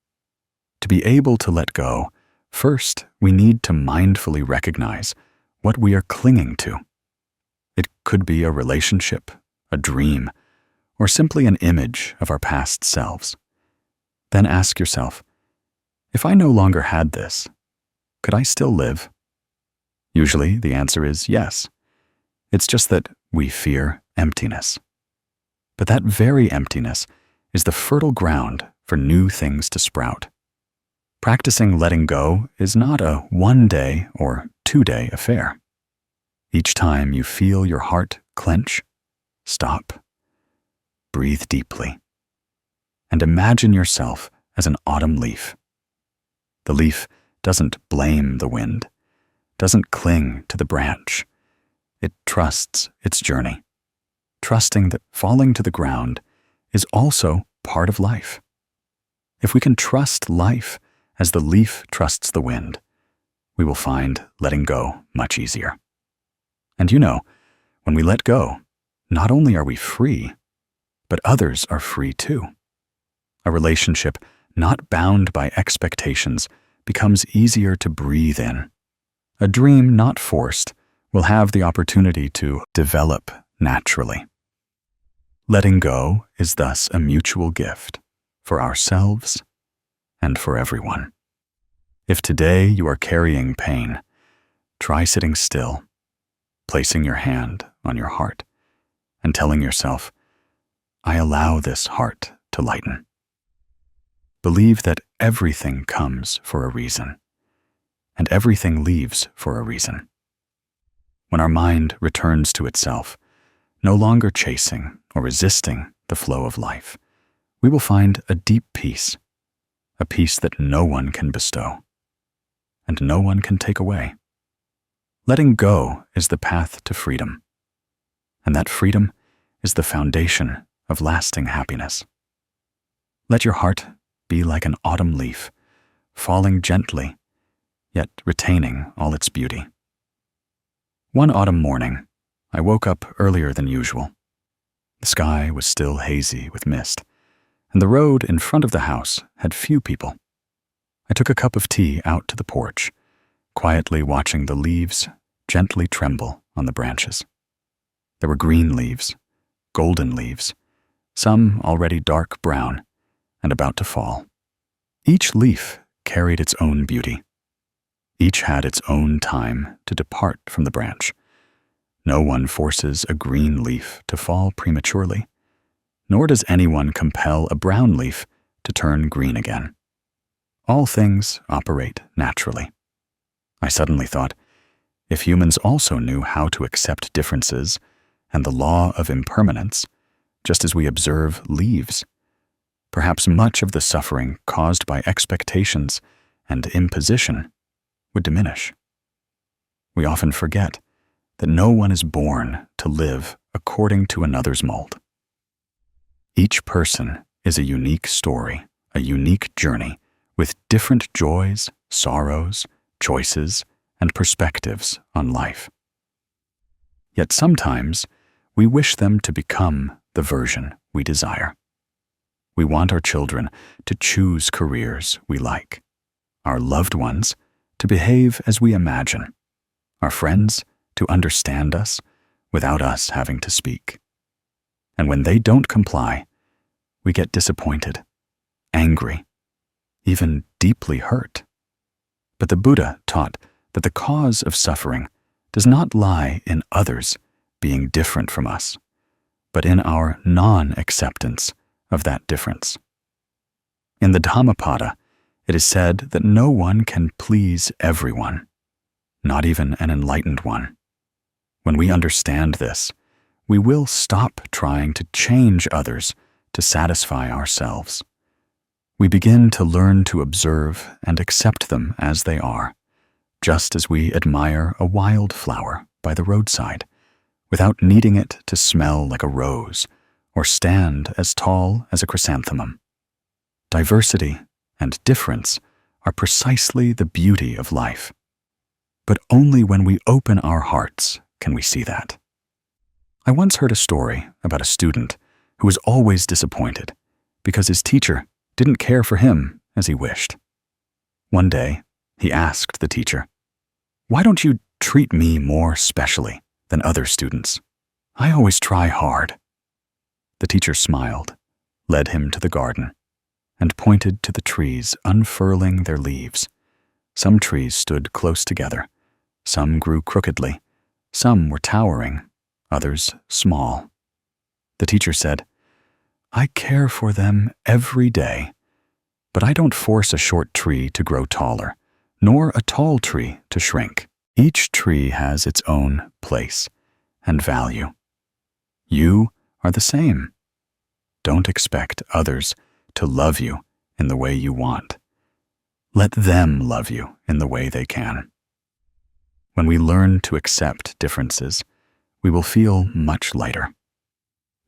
To be able to let go, first we need to mindfully recognize what we are clinging to. It could be a relationship, a dream, or simply an image of our past selves. Then ask yourself, if I no longer had this, could I still live? Usually the answer is yes. It's just that we fear emptiness. But that very emptiness is the fertile ground for new things to sprout. Practicing letting go is not a one-day or two-day affair. Each time you feel your heart clench, stop, breathe deeply, and imagine yourself as an autumn leaf. The leaf doesn't blame the wind, doesn't cling to the branch. It trusts its journey, trusting that falling to the ground is also part of life. If we can trust life as the leaf trusts the wind, we will find letting go much easier. And when we let go, not only are we free, but others are free too. A relationship not bound by expectations becomes easier to breathe in. A dream not forced will have the opportunity to develop naturally. Letting go is thus a mutual gift for ourselves and for everyone. If today you are carrying pain, try sitting still, placing your hand on your heart, and telling yourself, "I allow this heart to lighten." Believe that everything comes for a reason, and everything leaves for a reason. When our mind returns to itself, no longer chasing or resisting the flow of life, we will find a deep peace, a peace that no one can bestow, and no one can take away. Letting go is the path to freedom, and that freedom is the foundation of lasting happiness. Let your heart be like an autumn leaf, falling gently, yet retaining all its beauty. One autumn morning, I woke up earlier than usual. The sky was still hazy with mist, and the road in front of the house had few people. I took a cup of tea out to the porch, quietly watching the leaves gently tremble on the branches. There were green leaves, golden leaves, some already dark brown and about to fall. Each leaf carried its own beauty. Each had its own time to depart from the branch. No one forces a green leaf to fall prematurely, nor does anyone compel a brown leaf to turn green again. All things operate naturally. I suddenly thought, if humans also knew how to accept differences and the law of impermanence, just as we observe leaves, perhaps much of the suffering caused by expectations and imposition would diminish. We often forget that no one is born to live according to another's mold. Each person is a unique story, a unique journey, with different joys, sorrows, choices, and perspectives on life. Yet sometimes we wish them to become the version we desire. We want our children to choose careers we like, our loved ones to behave as we imagine, our friends to understand us without us having to speak. And when they don't comply, we get disappointed, angry, even deeply hurt. But the Buddha taught that the cause of suffering does not lie in others being different from us, but in our non-acceptance of that difference. In the Dhammapada, it is said that no one can please everyone, not even an enlightened one. When we understand this, we will stop trying to change others to satisfy ourselves. We begin to learn to observe and accept them as they are, just as we admire a wild flower by the roadside, without needing it to smell like a rose or stand as tall as a chrysanthemum. Diversity and difference are precisely the beauty of life. But only when we open our hearts can we see that. I once heard a story about a student who was always disappointed because his teacher didn't care for him as he wished. One day, he asked the teacher, "Why don't you treat me more specially than other students? I always try hard." The teacher smiled, led him to the garden, and pointed to the trees unfurling their leaves. Some trees stood close together, some grew crookedly, some were towering, others small. The teacher said, "I care for them every day, but I don't force a short tree to grow taller, nor a tall tree to shrink. Each tree has its own place and value. You are the same. Don't expect others to love you in the way you want. Let them love you in the way they can." When we learn to accept differences, we will feel much lighter.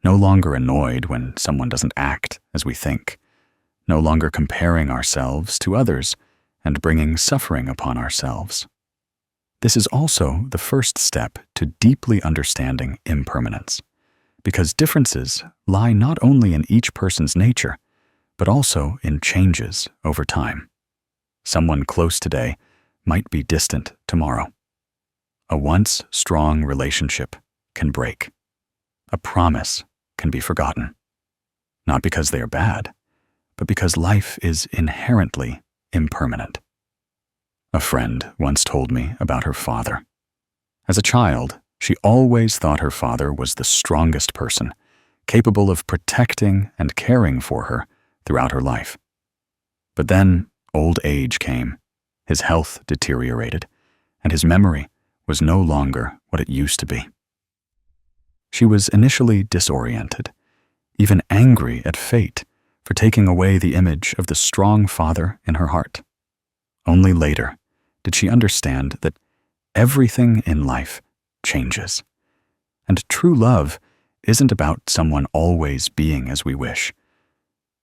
No longer annoyed when someone doesn't act as we think, no longer comparing ourselves to others and bringing suffering upon ourselves. This is also the first step to deeply understanding impermanence, because differences lie not only in each person's nature, but also in changes over time. Someone close today might be distant tomorrow. A once strong relationship can break. A promise can be forgotten. Not because they are bad, but because life is inherently impermanent. A friend once told me about her father. As a child, she always thought her father was the strongest person, capable of protecting and caring for her throughout her life. But then old age came, his health deteriorated, and his memory was no longer what it used to be. She was initially disoriented, even angry at fate for taking away the image of the strong father in her heart. Only later did she understand that everything in life changes, and true love isn't about someone always being as we wish,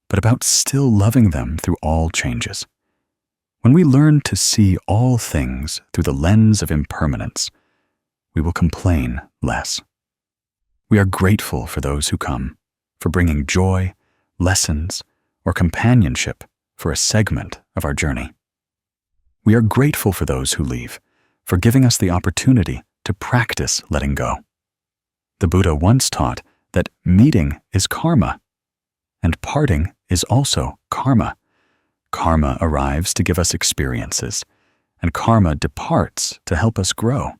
but about still loving them through all changes. When we learn to see all things through the lens of impermanence, we will complain less. We are grateful for those who come, for bringing joy, lessons, or companionship for a segment of our journey. We are grateful for those who leave, for giving us the opportunity to practice letting go. The Buddha once taught that meeting is karma, and parting is also karma. Karma arrives to give us experiences, and karma departs to help us grow.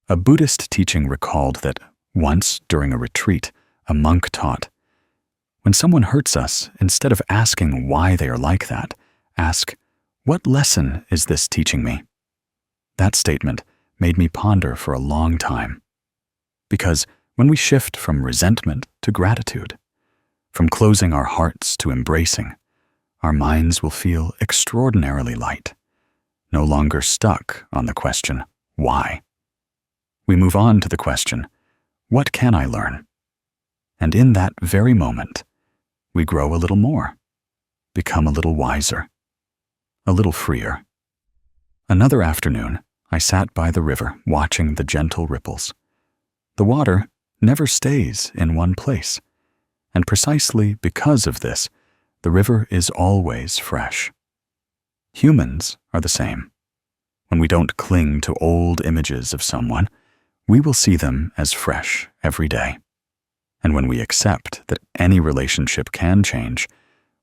A Buddhist teaching recalled that once during a retreat, a monk taught, "When someone hurts us, instead of asking why they are like that, ask, 'What lesson is this teaching me?'" That statement made me ponder for a long time. Because when we shift from resentment to gratitude, from closing our hearts to embracing, our minds will feel extraordinarily light, no longer stuck on the question, why? We move on to the question, what can I learn? And in that very moment, we grow a little more, become a little wiser, a little freer. Another afternoon, I sat by the river watching the gentle ripples. The water never stays in one place, and precisely because of this, the river is always fresh. Humans are the same. When we don't cling to old images of someone, we will see them as fresh every day. And when we accept that any relationship can change,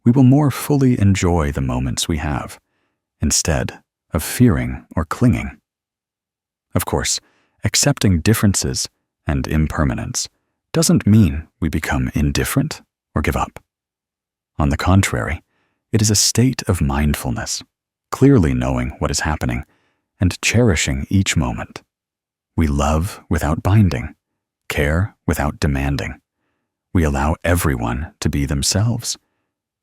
we will more fully enjoy the moments we have, instead of fearing or clinging. Of course, accepting differences and impermanence doesn't mean we become indifferent or give up. On the contrary, it is a state of mindfulness, clearly knowing what is happening and cherishing each moment. We love without binding, care without demanding. We allow everyone to be themselves,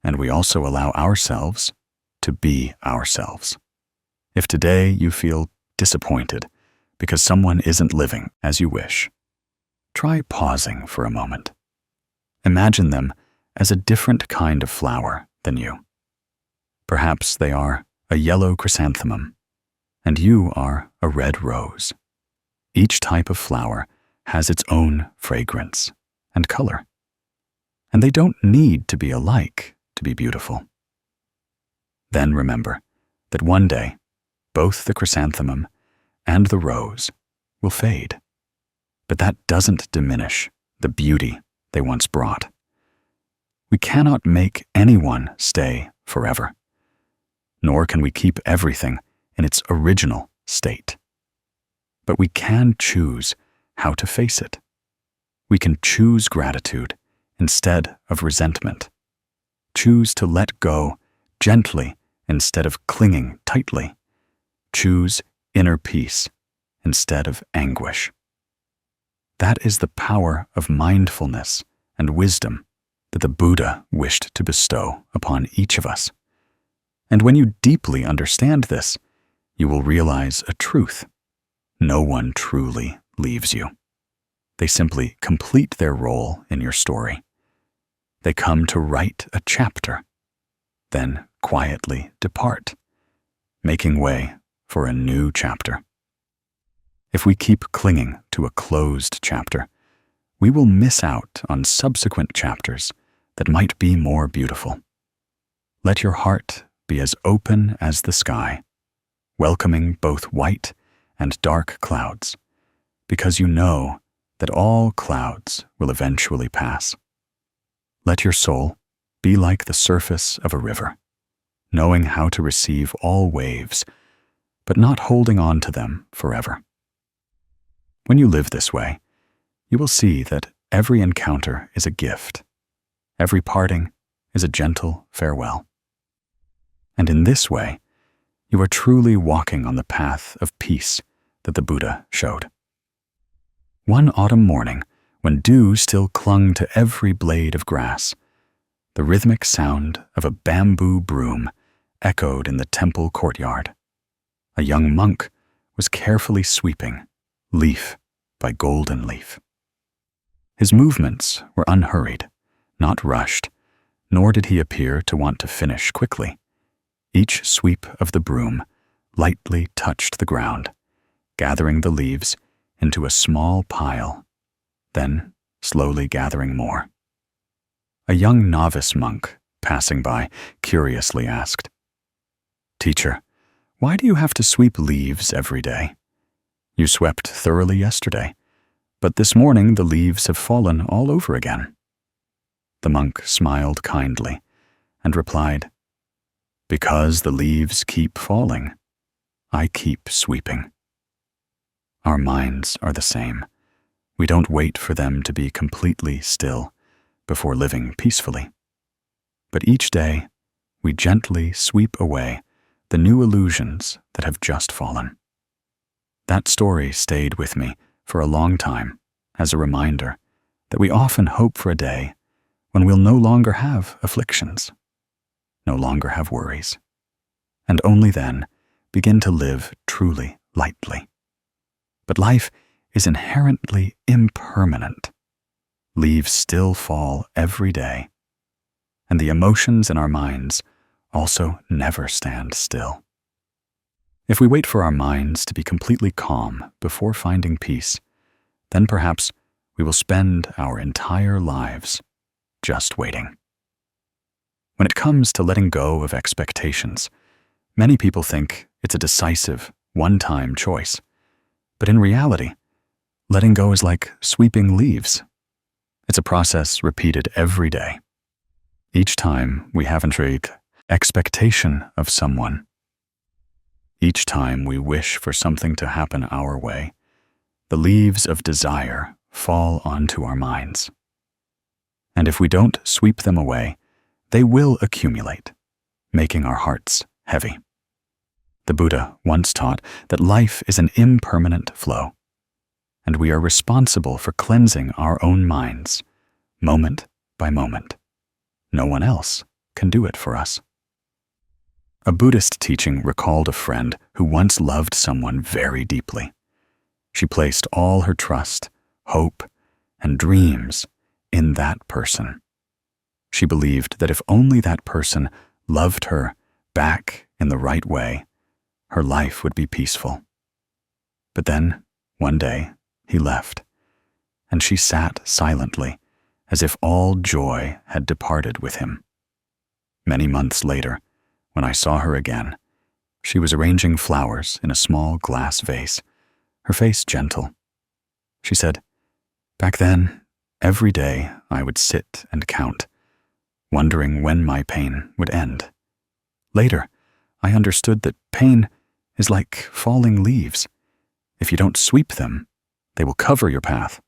and we also allow ourselves to be ourselves. If today you feel disappointed because someone isn't living as you wish, try pausing for a moment. Imagine them as a different kind of flower than you. Perhaps they are a yellow chrysanthemum, and you are a red rose. Each type of flower has its own fragrance and color, and they don't need to be alike to be beautiful. Then remember that one day, both the chrysanthemum and the rose will fade, but that doesn't diminish the beauty they once brought. We cannot make anyone stay forever, nor can we keep everything in its original state. But we can choose how to face it. We can choose gratitude instead of resentment. Choose to let go gently instead of clinging tightly. Choose inner peace instead of anguish. That is the power of mindfulness and wisdom that the Buddha wished to bestow upon each of us. And when you deeply understand this, you will realize a truth. No one truly leaves you. They simply complete their role in your story. They come to write a chapter, then quietly depart, making way for a new chapter. If we keep clinging to a closed chapter, we will miss out on subsequent chapters that might be more beautiful. Let your heart be as open as the sky, welcoming both white and dark clouds, because you know that all clouds will eventually pass. Let your soul be like the surface of a river, knowing how to receive all waves, but not holding on to them forever. When you live this way, you will see that every encounter is a gift. Every parting is a gentle farewell. And in this way, you are truly walking on the path of peace that the Buddha showed. One autumn morning, when dew still clung to every blade of grass, the rhythmic sound of a bamboo broom echoed in the temple courtyard. A young monk was carefully sweeping, leaf by golden leaf. His movements were unhurried, not rushed, nor did he appear to want to finish quickly. Each sweep of the broom lightly touched the ground, gathering the leaves into a small pile, then slowly gathering more. A young novice monk, passing by, curiously asked, "Teacher, Why do you have to sweep leaves every day? You swept thoroughly yesterday, but this morning the leaves have fallen all over again." The monk smiled kindly and replied, "Because the leaves keep falling, I keep sweeping." Our minds are the same. We don't wait for them to be completely still before living peacefully. But each day, we gently sweep away the new illusions that have just fallen. That story stayed with me for a long time as a reminder that we often hope for a day when we'll no longer have afflictions, no longer have worries, and only then begin to live truly lightly. But life is inherently impermanent. Leaves still fall every day, and the emotions in our minds also never stand still. If we wait for our minds to be completely calm before finding peace, then perhaps we will spend our entire lives just waiting. When it comes to letting go of expectations, many people think it's a decisive, one-time choice. But in reality, letting go is like sweeping leaves. It's a process repeated every day. Each time we have an expectation of someone, each time we wish for something to happen our way, the leaves of desire fall onto our minds. And if we don't sweep them away, they will accumulate, making our hearts heavy. The Buddha once taught that life is an impermanent flow, and we are responsible for cleansing our own minds, moment by moment. No one else can do it for us. A Buddhist teaching recalled a friend who once loved someone very deeply. She placed all her trust, hope, and dreams in that person. She believed that if only that person loved her back in the right way, her life would be peaceful. But then, one day, he left, and she sat silently, as if all joy had departed with him. Many months later, when I saw her again, she was arranging flowers in a small glass vase, her face gentle. She said, "Back then, every day I would sit and count, wondering when my pain would end. Later, I understood that pain is like falling leaves. If you don't sweep them, they will cover your path."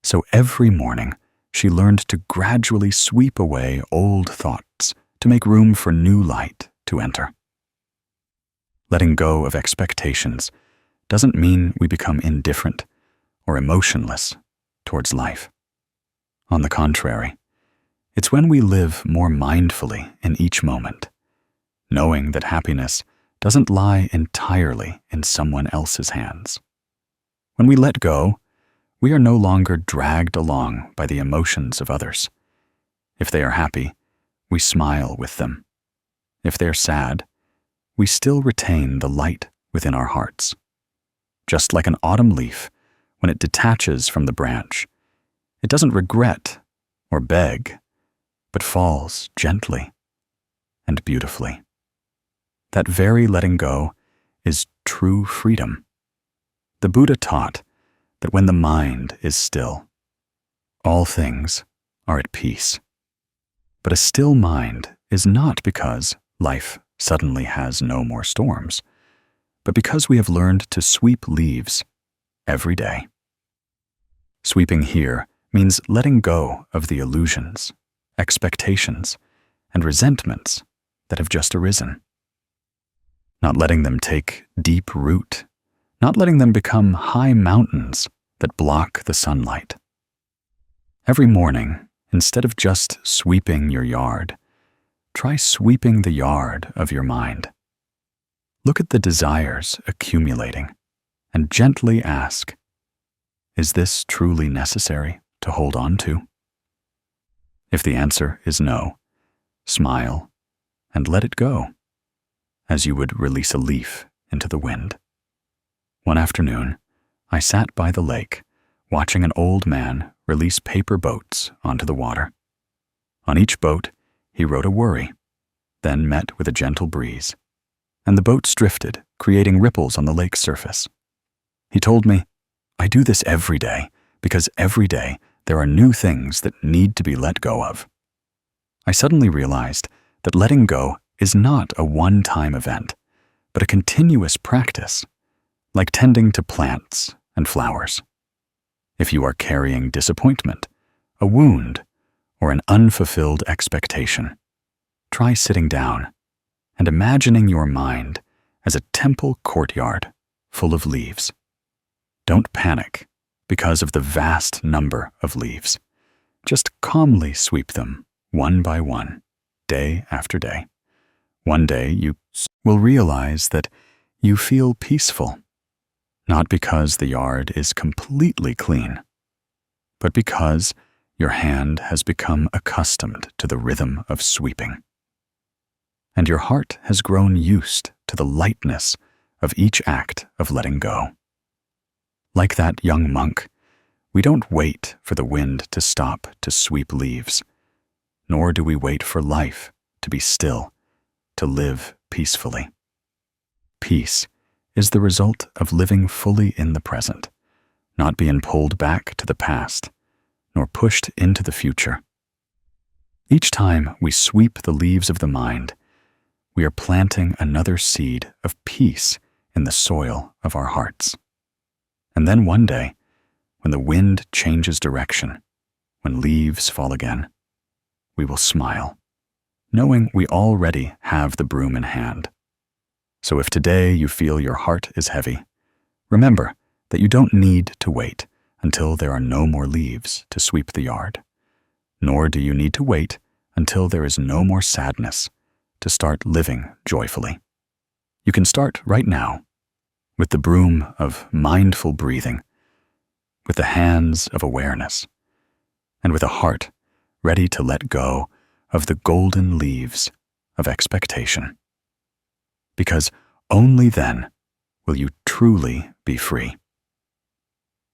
So every morning, she learned to gradually sweep away old thoughts to make room for new light to enter. Letting go of expectations doesn't mean we become indifferent or emotionless towards life. On the contrary, it's when we live more mindfully in each moment, knowing that happiness doesn't lie entirely in someone else's hands. When we let go, we are no longer dragged along by the emotions of others. If they are happy, we smile with them. If they are sad, we still retain the light within our hearts. Just like an autumn leaf, when it detaches from the branch, it doesn't regret or beg, but falls gently and beautifully. That very letting go is true freedom. The Buddha taught that when the mind is still, all things are at peace. But a still mind is not because life suddenly has no more storms, but because we have learned to sweep leaves every day. Sweeping here means letting go of the illusions, expectations, and resentments that have just arisen. Not letting them take deep root, not letting them become high mountains that block the sunlight. Every morning, instead of just sweeping your yard, try sweeping the yard of your mind. Look at the desires accumulating and gently ask, is this truly necessary to hold on to? If the answer is no, smile and let it go, as you would release a leaf into the wind. One afternoon, I sat by the lake, watching an old man release paper boats onto the water. On each boat, he wrote a worry, then met with a gentle breeze. and the boats drifted, creating ripples on the lake's surface. He told me, "I do this every day, because every day there are new things that need to be let go of." I suddenly realized that letting go is not a one-time event, but a continuous practice, like tending to plants and flowers. If you are carrying disappointment, a wound, or an unfulfilled expectation, try sitting down and imagining your mind as a temple courtyard full of leaves. Don't panic because of the vast number of leaves. Just calmly sweep them one by one, day after day. One day you will realize that you feel peaceful, not because the yard is completely clean, but because your hand has become accustomed to the rhythm of sweeping. And your heart has grown used to the lightness of each act of letting go. Like that young monk, we don't wait for the wind to stop to sweep leaves, nor do we wait for life to be still, to live peacefully. Peace is the result of living fully in the present, not being pulled back to the past, nor pushed into the future. Each time we sweep the leaves of the mind, we are planting another seed of peace in the soil of our hearts. And then one day, when the wind changes direction, when leaves fall again, we will smile, knowing we already have the broom in hand. So if today you feel your heart is heavy, remember that you don't need to wait until there are no more leaves to sweep the yard, nor do you need to wait until there is no more sadness to start living joyfully. You can start right now with the broom of mindful breathing, with the hands of awareness, and with a heart ready to let go of the golden leaves of expectation. Because only then will you truly be free.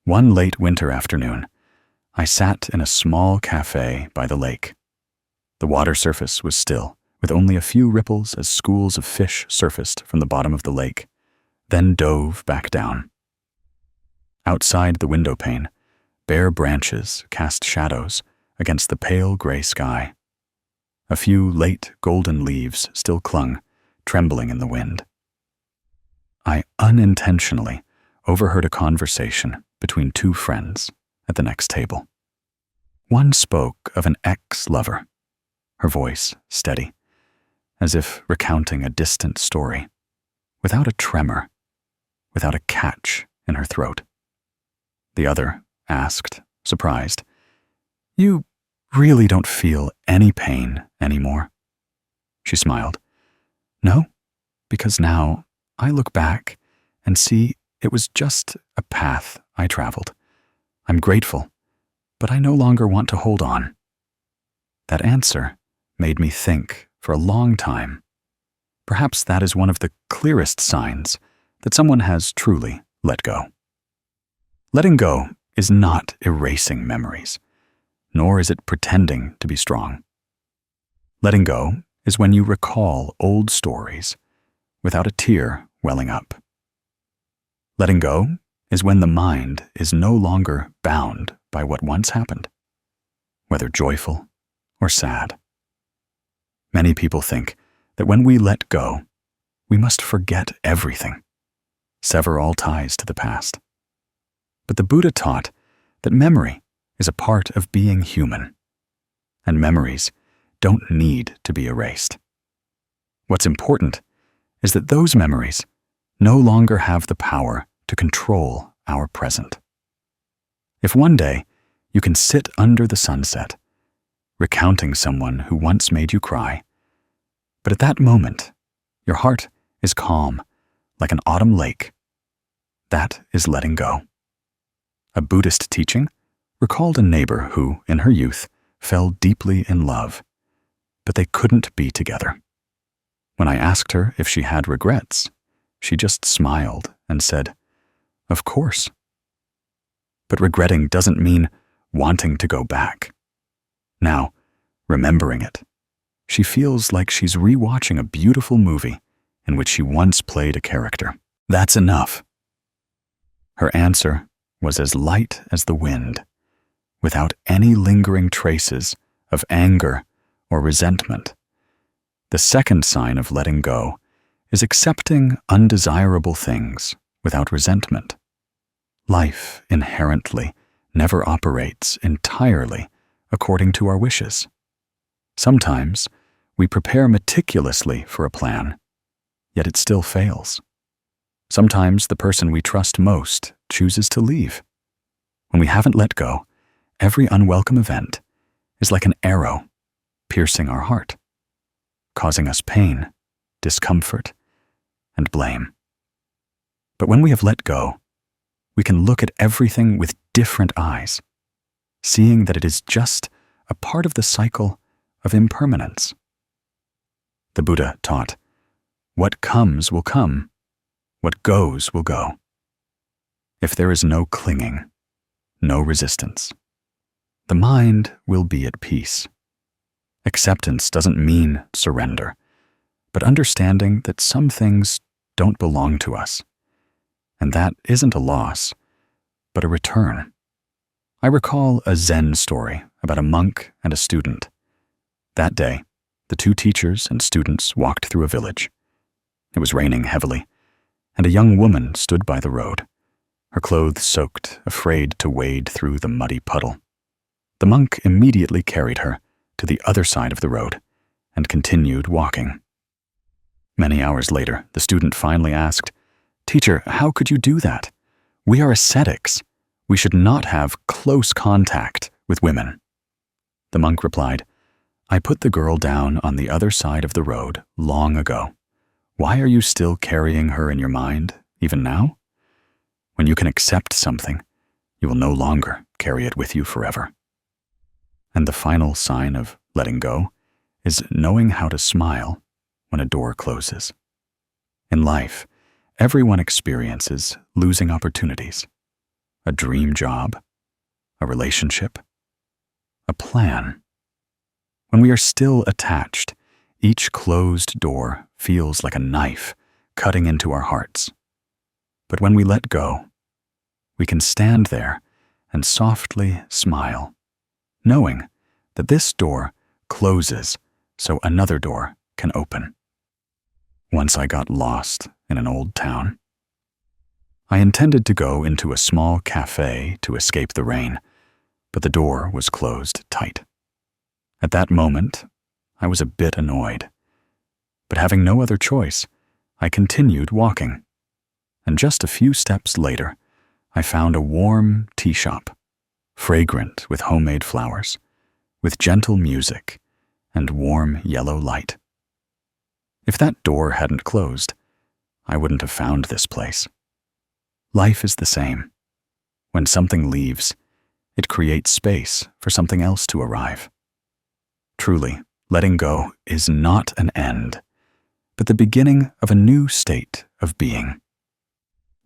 One late winter afternoon, I sat in a small cafe by the lake. The water surface was still, with only a few ripples as schools of fish surfaced from the bottom of the lake, then dove back down. Outside the window pane, bare branches cast shadows against the pale gray sky. A few late golden leaves still clung, trembling in the wind. I unintentionally overheard a conversation between two friends at the next table. One spoke of an ex-lover, her voice steady, as if recounting a distant story, without a tremor, without a catch in her throat. The other asked, surprised, "You really don't feel any pain anymore?" She smiled. "No, because now I look back and see it was just a path I traveled. I'm grateful, but I no longer want to hold on." That answer made me think for a long time. Perhaps that is one of the clearest signs that someone has truly let go. Letting go is not erasing memories, nor is it pretending to be strong. Letting go is when you recall old stories without a tear welling up. Letting go is when the mind is no longer bound by what once happened, whether joyful or sad. Many people think that when we let go, we must forget everything, sever all ties to the past. But the Buddha taught that memory is a part of being human, and memories don't need to be erased. What's important is that those memories no longer have the power to control our present. If one day you can sit under the sunset, recounting someone who once made you cry, but at that moment, your heart is calm like an autumn lake, that is letting go. A Buddhist teaching recalled a neighbor who, in her youth, fell deeply in love, but they couldn't be together. When I asked her if she had regrets, she just smiled and said, "Of course." But regretting doesn't mean wanting to go back. Now, remembering it, she feels like she's rewatching a beautiful movie in which she once played a character. That's enough. Her answer was as light as the wind, without any lingering traces of anger or resentment. The second sign of letting go is accepting undesirable things without resentment. Life inherently never operates entirely according to our wishes. Sometimes we prepare meticulously for a plan, yet it still fails. Sometimes the person we trust most chooses to leave. When we haven't let go, every unwelcome event is like an arrow piercing our heart, causing us pain, discomfort, and blame. But when we have let go, we can look at everything with different eyes, seeing that it is just a part of the cycle of impermanence. The Buddha taught, "What comes will come, what goes will go." If there is no clinging, no resistance, the mind will be at peace. Acceptance doesn't mean surrender, but understanding that some things don't belong to us, and that isn't a loss, but a return. I recall a Zen story about a monk and a student. That day, the two teachers and students walked through a village. It was raining heavily, and a young woman stood by the road, her clothes soaked, afraid to wade through the muddy puddle. The monk immediately carried her to the other side of the road and continued walking. Many hours later, the student finally asked, "Teacher, how could you do that? We are ascetics. We should not have close contact with women." The monk replied, "I put the girl down on the other side of the road long ago. Why are you still carrying her in your mind, even now? When you can accept something, you will no longer carry it with you forever." And the final sign of letting go is knowing how to smile when a door closes. In life, everyone experiences losing opportunities. A dream job, a relationship, a plan. When we are still attached, each closed door feels like a knife cutting into our hearts. But when we let go, we can stand there and softly smile, knowing that this door closes so another door can open. Once I got lost in an old town. I intended to go into a small cafe to escape the rain, but the door was closed tight. At that moment, I was a bit annoyed. But having no other choice, I continued walking. And just a few steps later, I found a warm tea shop, fragrant with homemade flowers, with gentle music and warm yellow light. If that door hadn't closed, I wouldn't have found this place. Life is the same. When something leaves, it creates space for something else to arrive. Truly, letting go is not an end, but the beginning of a new state of being.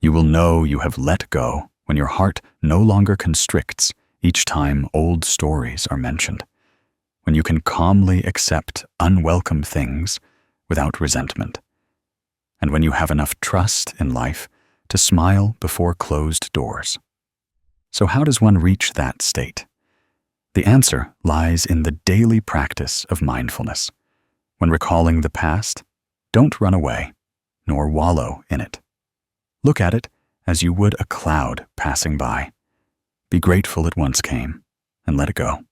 You will know you have let go when your heart no longer constricts each time old stories are mentioned, when you can calmly accept unwelcome things without resentment, and when you have enough trust in life to smile before closed doors. So how does one reach that state? The answer lies in the daily practice of mindfulness. When recalling the past, don't run away, nor wallow in it. Look at it as you would a cloud passing by. Be grateful it once came, and let it go.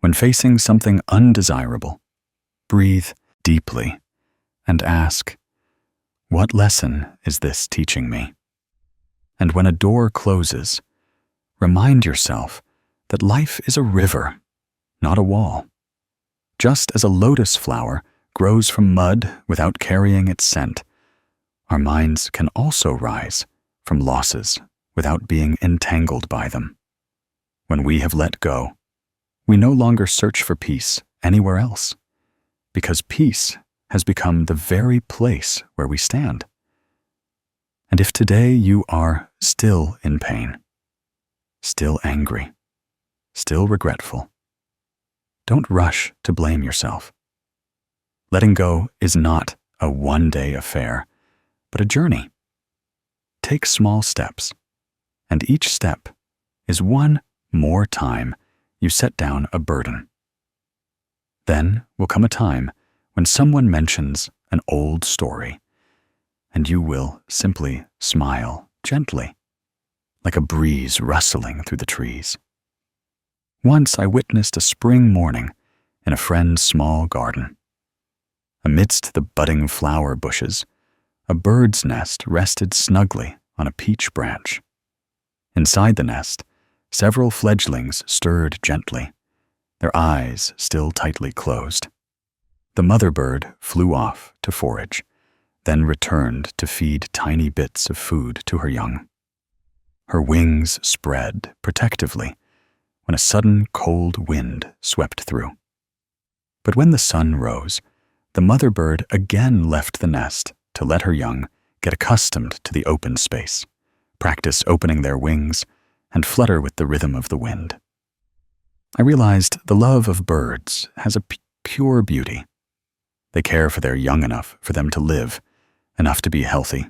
When facing something undesirable, breathe deeply and ask, "What lesson is this teaching me?" And when a door closes, remind yourself that life is a river, not a wall. Just as a lotus flower grows from mud without carrying its scent, our minds can also rise from losses without being entangled by them. When we have let go, we no longer search for peace anywhere else, because peace has become the very place where we stand. And if today you are still in pain, still angry, still regretful, don't rush to blame yourself. Letting go is not a one-day affair, but a journey. Take small steps, and each step is one more time you set down a burden. Then will come a time when someone mentions an old story, and you will simply smile gently, like a breeze rustling through the trees. Once I witnessed a spring morning in a friend's small garden. Amidst the budding flower bushes, a bird's nest rested snugly on a peach branch. Inside the nest, several fledglings stirred gently, their eyes still tightly closed. The mother bird flew off to forage, then returned to feed tiny bits of food to her young. Her wings spread protectively when a sudden cold wind swept through. But when the sun rose, the mother bird again left the nest to let her young get accustomed to the open space, practice opening their wings, and flutter with the rhythm of the wind. I realized the love of birds has a pure beauty. They care for their young enough for them to live, enough to be healthy,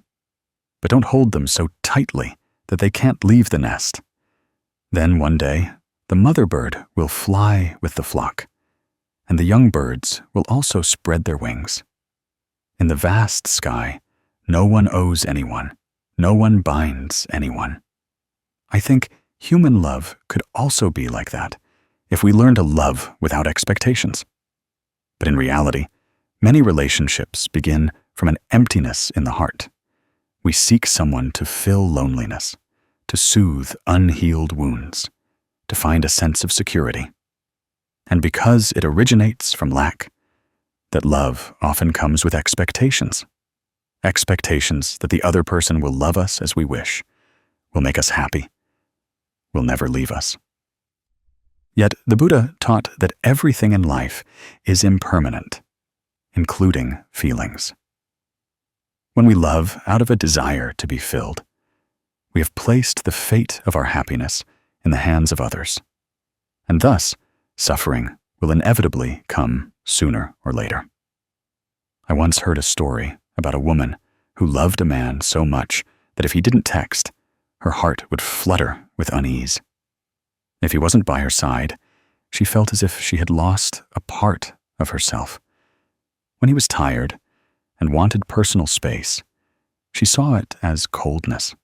but don't hold them so tightly that they can't leave the nest. Then one day, the mother bird will fly with the flock, and the young birds will also spread their wings. In the vast sky, no one owes anyone, no one binds anyone. I think human love could also be like that if we learn to love without expectations. But in reality, many relationships begin from an emptiness in the heart. We seek someone to fill loneliness, to soothe unhealed wounds, to find a sense of security. And because it originates from lack, that love often comes with expectations. Expectations that the other person will love us as we wish, will make us happy, will never leave us. Yet the Buddha taught that everything in life is impermanent, including feelings. When we love out of a desire to be filled, we have placed the fate of our happiness in the hands of others, and thus suffering will inevitably come sooner or later. I once heard a story about a woman who loved a man so much that if he didn't text, her heart would flutter with unease. If he wasn't by her side, she felt as if she had lost a part of herself. When he was tired and wanted personal space, she saw it as coldness.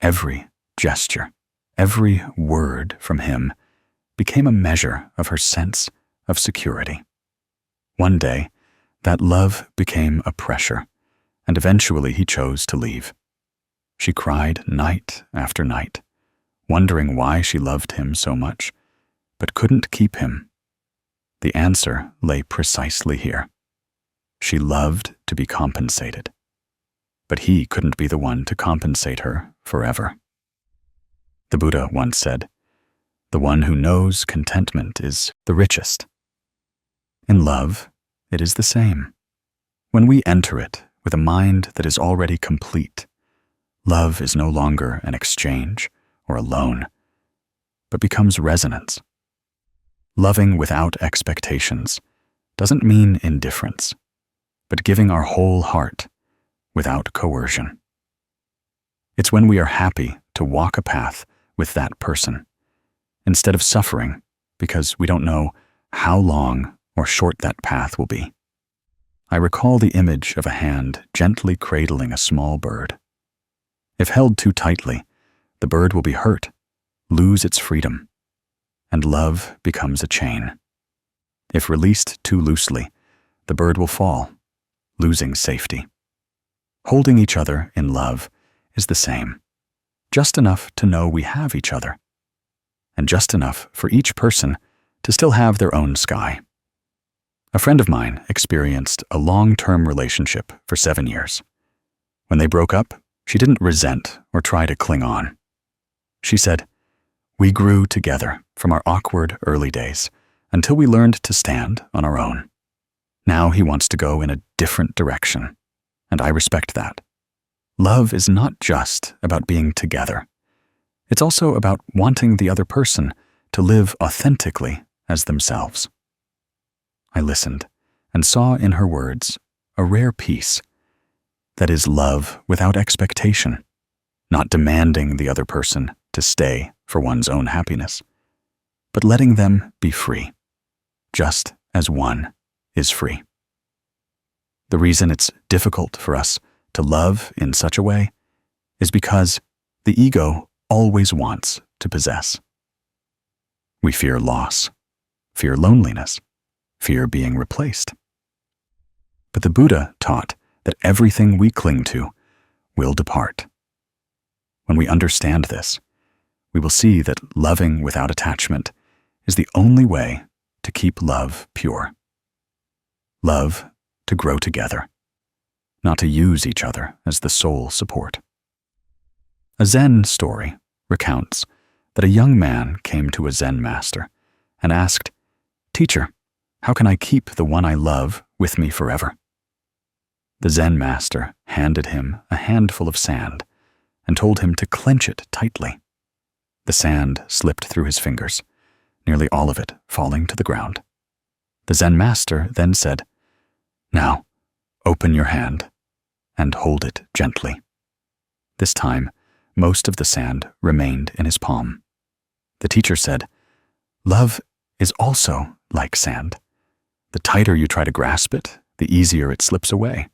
Every gesture, every word from him became a measure of her sense of security. One day, that love became a pressure, and eventually he chose to leave. She cried night after night, wondering why she loved him so much, but couldn't keep him. The answer lay precisely here. She loved to be compensated, but he couldn't be the one to compensate her forever. The Buddha once said, "The one who knows contentment is the richest." In love, it is the same. When we enter it with a mind that is already complete, love is no longer an exchange or a loan, but becomes resonance. Loving without expectations doesn't mean indifference, but giving our whole heart without coercion. It's when we are happy to walk a path with that person, instead of suffering because we don't know how long or short that path will be. I recall the image of a hand gently cradling a small bird. If held too tightly, the bird will be hurt, lose its freedom, and love becomes a chain. If released too loosely, the bird will fall, losing safety. Holding each other in love is the same, just enough to know we have each other, and just enough for each person to still have their own sky. A friend of mine experienced a long-term relationship for 7 years. When they broke up, she didn't resent or try to cling on. She said, "We grew together from our awkward early days until we learned to stand on our own. Now he wants to go in a different direction, and I respect that. Love is not just about being together. It's also about wanting the other person to live authentically as themselves." I listened and saw in her words a rare peace. That is love without expectation, not demanding the other person to stay for one's own happiness, but letting them be free, just as one is free. The reason it's difficult for us to love in such a way is because the ego always wants to possess. We fear loss, fear loneliness, fear being replaced. But the Buddha taught that everything we cling to will depart. When we understand this, we will see that loving without attachment is the only way to keep love pure. Love to grow together, not to use each other as the sole support. A Zen story recounts that a young man came to a Zen master and asked, "Teacher, how can I keep the one I love with me forever?" The Zen master handed him a handful of sand and told him to clench it tightly. The sand slipped through his fingers, nearly all of it falling to the ground. The Zen master then said, "Now, open your hand and hold it gently." This time, most of the sand remained in his palm. The teacher said, "Love is also like sand. The tighter you try to grasp it, the easier it slips away.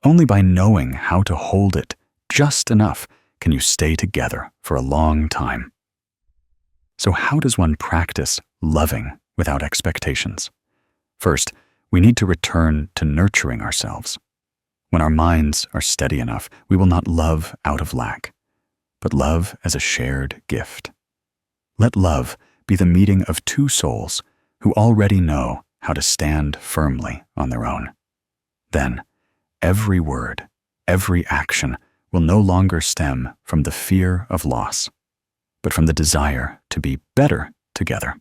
Only by knowing how to hold it just enough can you stay together for a long time." So how does one practice loving without expectations? First, we need to return to nurturing ourselves. When our minds are steady enough, we will not love out of lack, but love as a shared gift. Let love be the meeting of two souls who already know how to stand firmly on their own. Then, every word, every action will no longer stem from the fear of loss, but from the desire to be better together.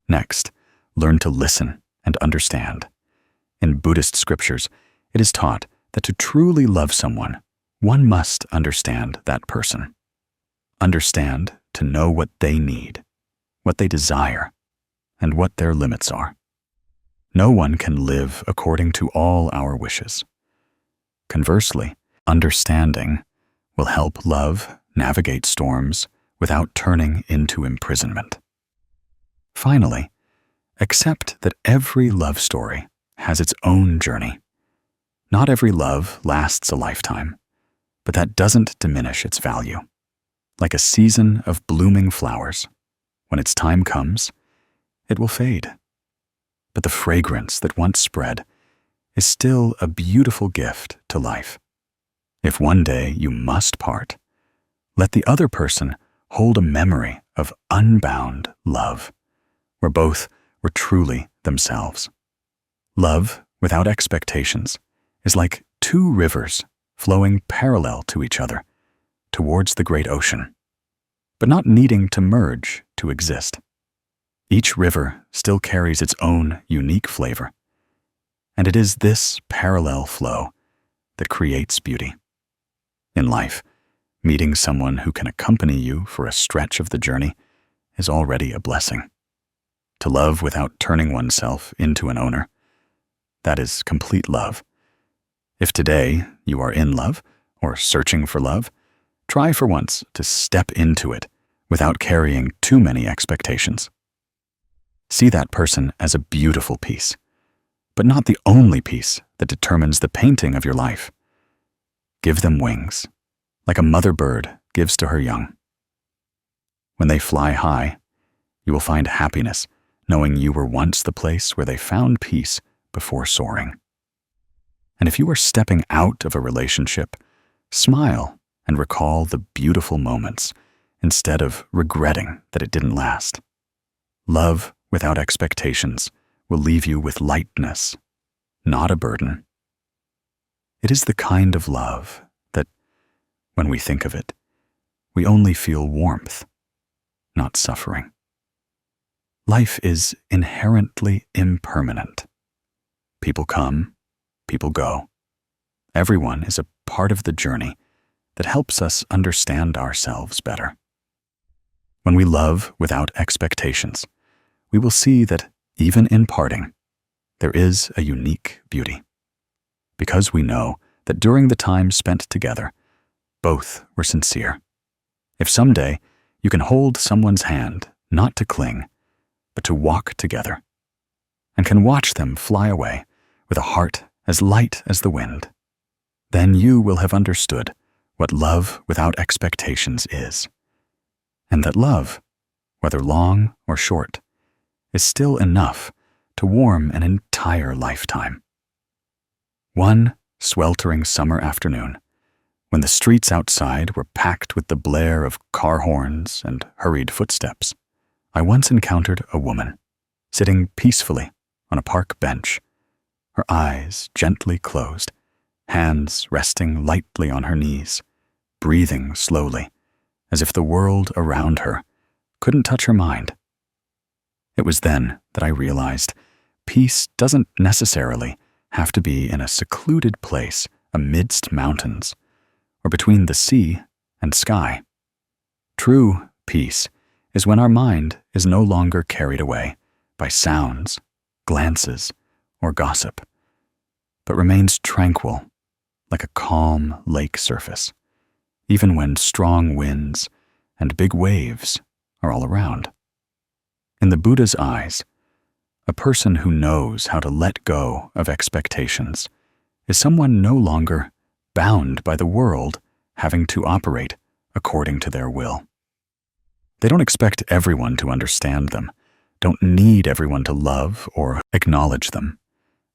Next, learn to listen and understand. In Buddhist scriptures, it is taught that to truly love someone, one must understand that person. Understand to know what they need, what they desire, and what their limits are. No one can live according to all our wishes. Conversely, understanding will help love navigate storms without turning into imprisonment. Finally, accept that every love story has its own journey. Not every love lasts a lifetime, but that doesn't diminish its value. Like a season of blooming flowers, when its time comes, it will fade. But the fragrance that once spread is still a beautiful gift to life. If one day you must part, let the other person hold a memory of unbound love, where both were truly themselves. Love without expectations is like two rivers flowing parallel to each other towards the great ocean, but not needing to merge to exist. Each river still carries its own unique flavor, and it is this parallel flow that creates beauty. In life, meeting someone who can accompany you for a stretch of the journey is already a blessing. To love without turning oneself into an owner, that is complete love. If today you are in love or searching for love, try for once to step into it without carrying too many expectations. See that person as a beautiful piece, but not the only piece that determines the painting of your life. Give them wings, like a mother bird gives to her young. When they fly high, you will find happiness knowing you were once the place where they found peace before soaring. And if you are stepping out of a relationship, smile and recall the beautiful moments instead of regretting that it didn't last. Love without expectations will leave you with lightness, not a burden. It is the kind of love that, when we think of it, we only feel warmth, not suffering. Life is inherently impermanent. People come, people go. Everyone is a part of the journey that helps us understand ourselves better. When we love without expectations, we will see that even in parting, there is a unique beauty. because we know that during the time spent together, both were sincere. If someday you can hold someone's hand, not to cling, but to walk together, and can watch them fly away with a heart as light as the wind, then you will have understood what love without expectations is, and that love, whether long or short, is still enough to warm an entire lifetime. One sweltering summer afternoon, when the streets outside were packed with the blare of car horns and hurried footsteps, I once encountered a woman sitting peacefully on a park bench, her eyes gently closed, hands resting lightly on her knees, breathing slowly, as if the world around her couldn't touch her mind. It was then that I realized peace doesn't necessarily have to be in a secluded place amidst mountains or between the sea and sky. True peace is when our mind is no longer carried away by sounds, glances, or gossip, but remains tranquil like a calm lake surface, even when strong winds and big waves are all around. In the Buddha's eyes, a person who knows how to let go of expectations is someone no longer bound by the world having to operate according to their will. They don't expect everyone to understand them, don't need everyone to love or acknowledge them,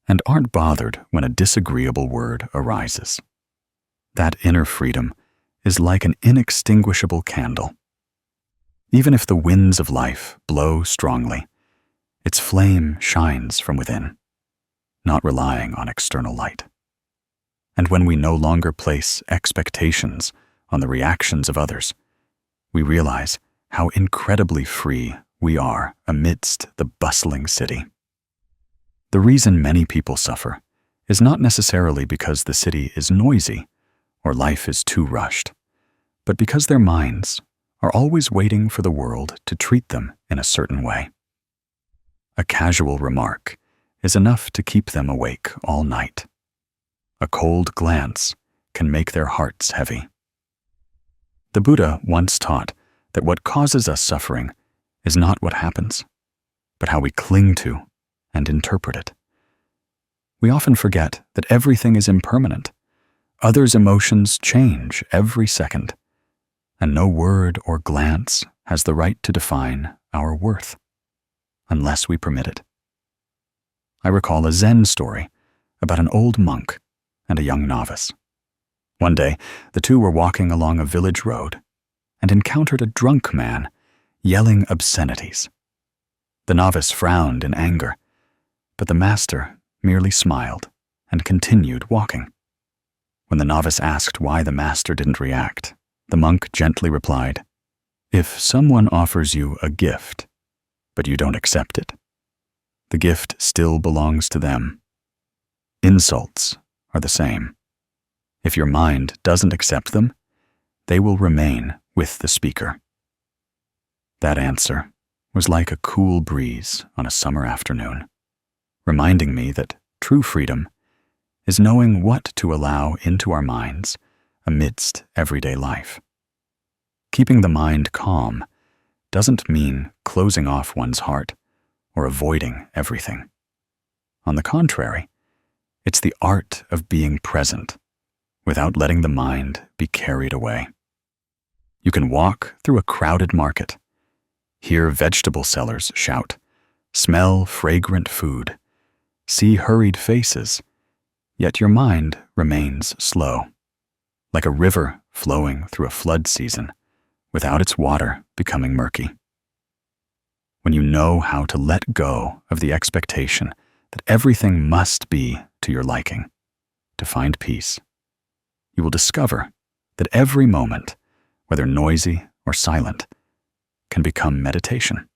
and aren't bothered when a disagreeable word arises. That inner freedom is like an inextinguishable candle. Even if the winds of life blow strongly, its flame shines from within, not relying on external light. And when we no longer place expectations on the reactions of others, we realize how incredibly free we are amidst the bustling city. The reason many people suffer is not necessarily because the city is noisy or life is too rushed, but because their minds are always waiting for the world to treat them in a certain way. A casual remark is enough to keep them awake all night. A cold glance can make their hearts heavy. The Buddha once taught that what causes us suffering is not what happens, but how we cling to and interpret it. We often forget that everything is impermanent. Others' emotions change every second, and no word or glance has the right to define our worth, unless we permit it. I recall a Zen story about an old monk and a young novice. One day, the two were walking along a village road and encountered a drunk man yelling obscenities. The novice frowned in anger, but the master merely smiled and continued walking. When the novice asked why the master didn't react, the monk gently replied, "If someone offers you a gift, but you don't accept it, the gift still belongs to them. Insults are the same. If your mind doesn't accept them, they will remain with the speaker." That answer was like a cool breeze on a summer afternoon, reminding me that true freedom is knowing what to allow into our minds amidst everyday life. Keeping the mind calm doesn't mean closing off one's heart or avoiding everything. On the contrary, it's the art of being present without letting the mind be carried away. You can walk through a crowded market, hear vegetable sellers shout, smell fragrant food, see hurried faces, yet your mind remains slow, like a river flowing through a flood season without its water becoming murky. When you know how to let go of the expectation that everything must be to your liking to find peace, you will discover that every moment, whether noisy or silent, can become meditation.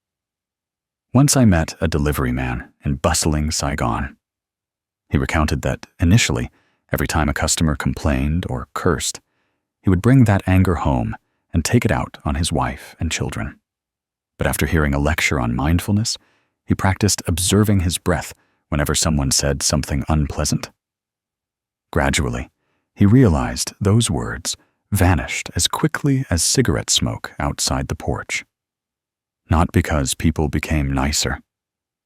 Once I met a delivery man in bustling Saigon. He recounted that initially, every time a customer complained or cursed, he would bring that anger home and take it out on his wife and children. But after hearing a lecture on mindfulness, he practiced observing his breath whenever someone said something unpleasant. Gradually, he realized those words vanished as quickly as cigarette smoke outside the porch. Not because people became nicer,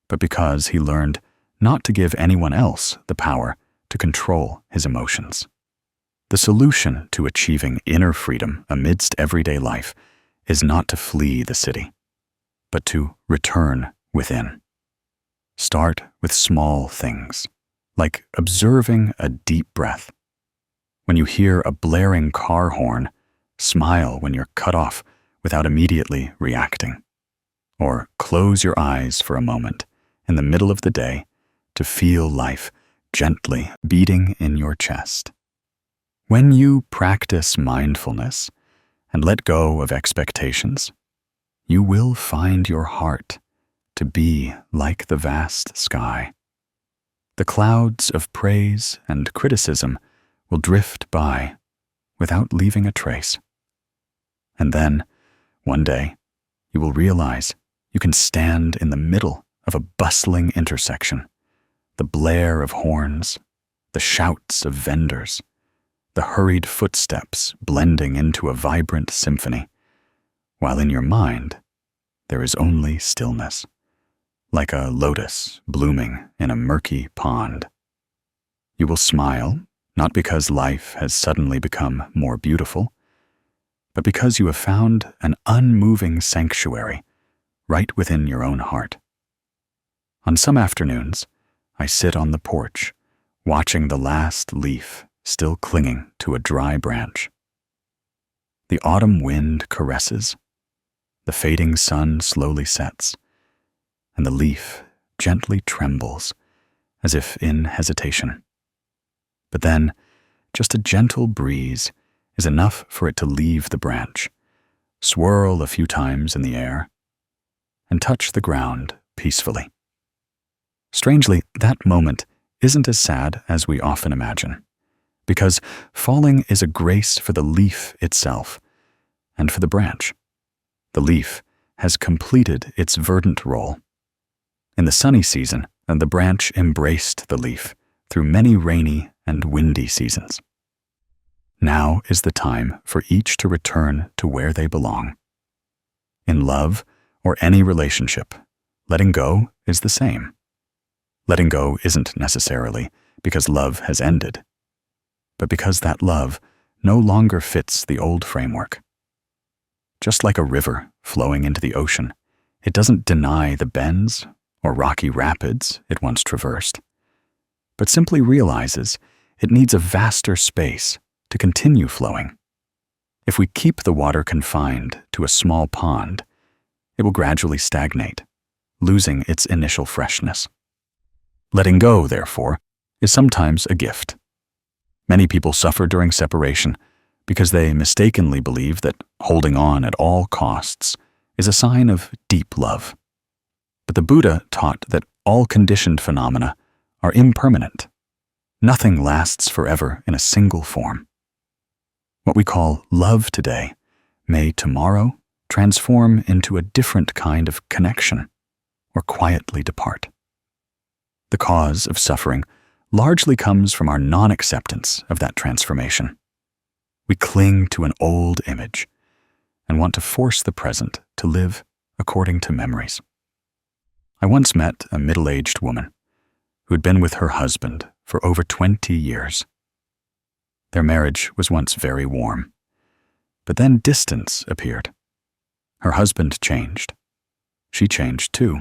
but because he learned not to give anyone else the power to control his emotions. The solution to achieving inner freedom amidst everyday life is not to flee the city, but to return within. Start with small things, like observing a deep breath. When you hear a blaring car horn, smile when you're cut off without immediately reacting. Or close your eyes for a moment in the middle of the day to feel life gently beating in your chest. When you practice mindfulness and let go of expectations, you will find your heart to be like the vast sky. The clouds of praise and criticism will drift by without leaving a trace. And then, one day, you will realize you can stand in the middle of a bustling intersection, the blare of horns, the shouts of vendors, the hurried footsteps blending into a vibrant symphony, while in your mind there is only stillness, like a lotus blooming in a murky pond. You will smile, not because life has suddenly become more beautiful, but because you have found an unmoving sanctuary right within your own heart. On some afternoons, I sit on the porch, watching the last leaf still clinging to a dry branch. The autumn wind caresses, the fading sun slowly sets, and the leaf gently trembles as if in hesitation. But then, just a gentle breeze is enough for it to leave the branch, swirl a few times in the air, and touch the ground peacefully. Strangely, that moment isn't as sad as we often imagine, because falling is a grace for the leaf itself and for the branch. The leaf has completed its verdant role. In the sunny season, the branch embraced the leaf through many rainy and windy seasons. Now is the time for each to return to where they belong. In love or any relationship, letting go is the same. Letting go isn't necessarily because love has ended, but because that love no longer fits the old framework. Just like a river flowing into the ocean, it doesn't deny the bends or rocky rapids it once traversed, but simply realizes it needs a vaster space to continue flowing. If we keep the water confined to a small pond, it will gradually stagnate, losing its initial freshness. Letting go, therefore, is sometimes a gift. Many people suffer during separation because they mistakenly believe that holding on at all costs is a sign of deep love. But the Buddha taught that all conditioned phenomena are impermanent. Nothing lasts forever in a single form. What we call love today may tomorrow transform into a different kind of connection or quietly depart. The cause of suffering largely comes from our non-acceptance of that transformation. We cling to an old image and want to force the present to live according to memories. I once met a middle-aged woman who had been with her husband for over 20 years. Their marriage was once very warm, but then distance appeared. Her husband changed. She changed too.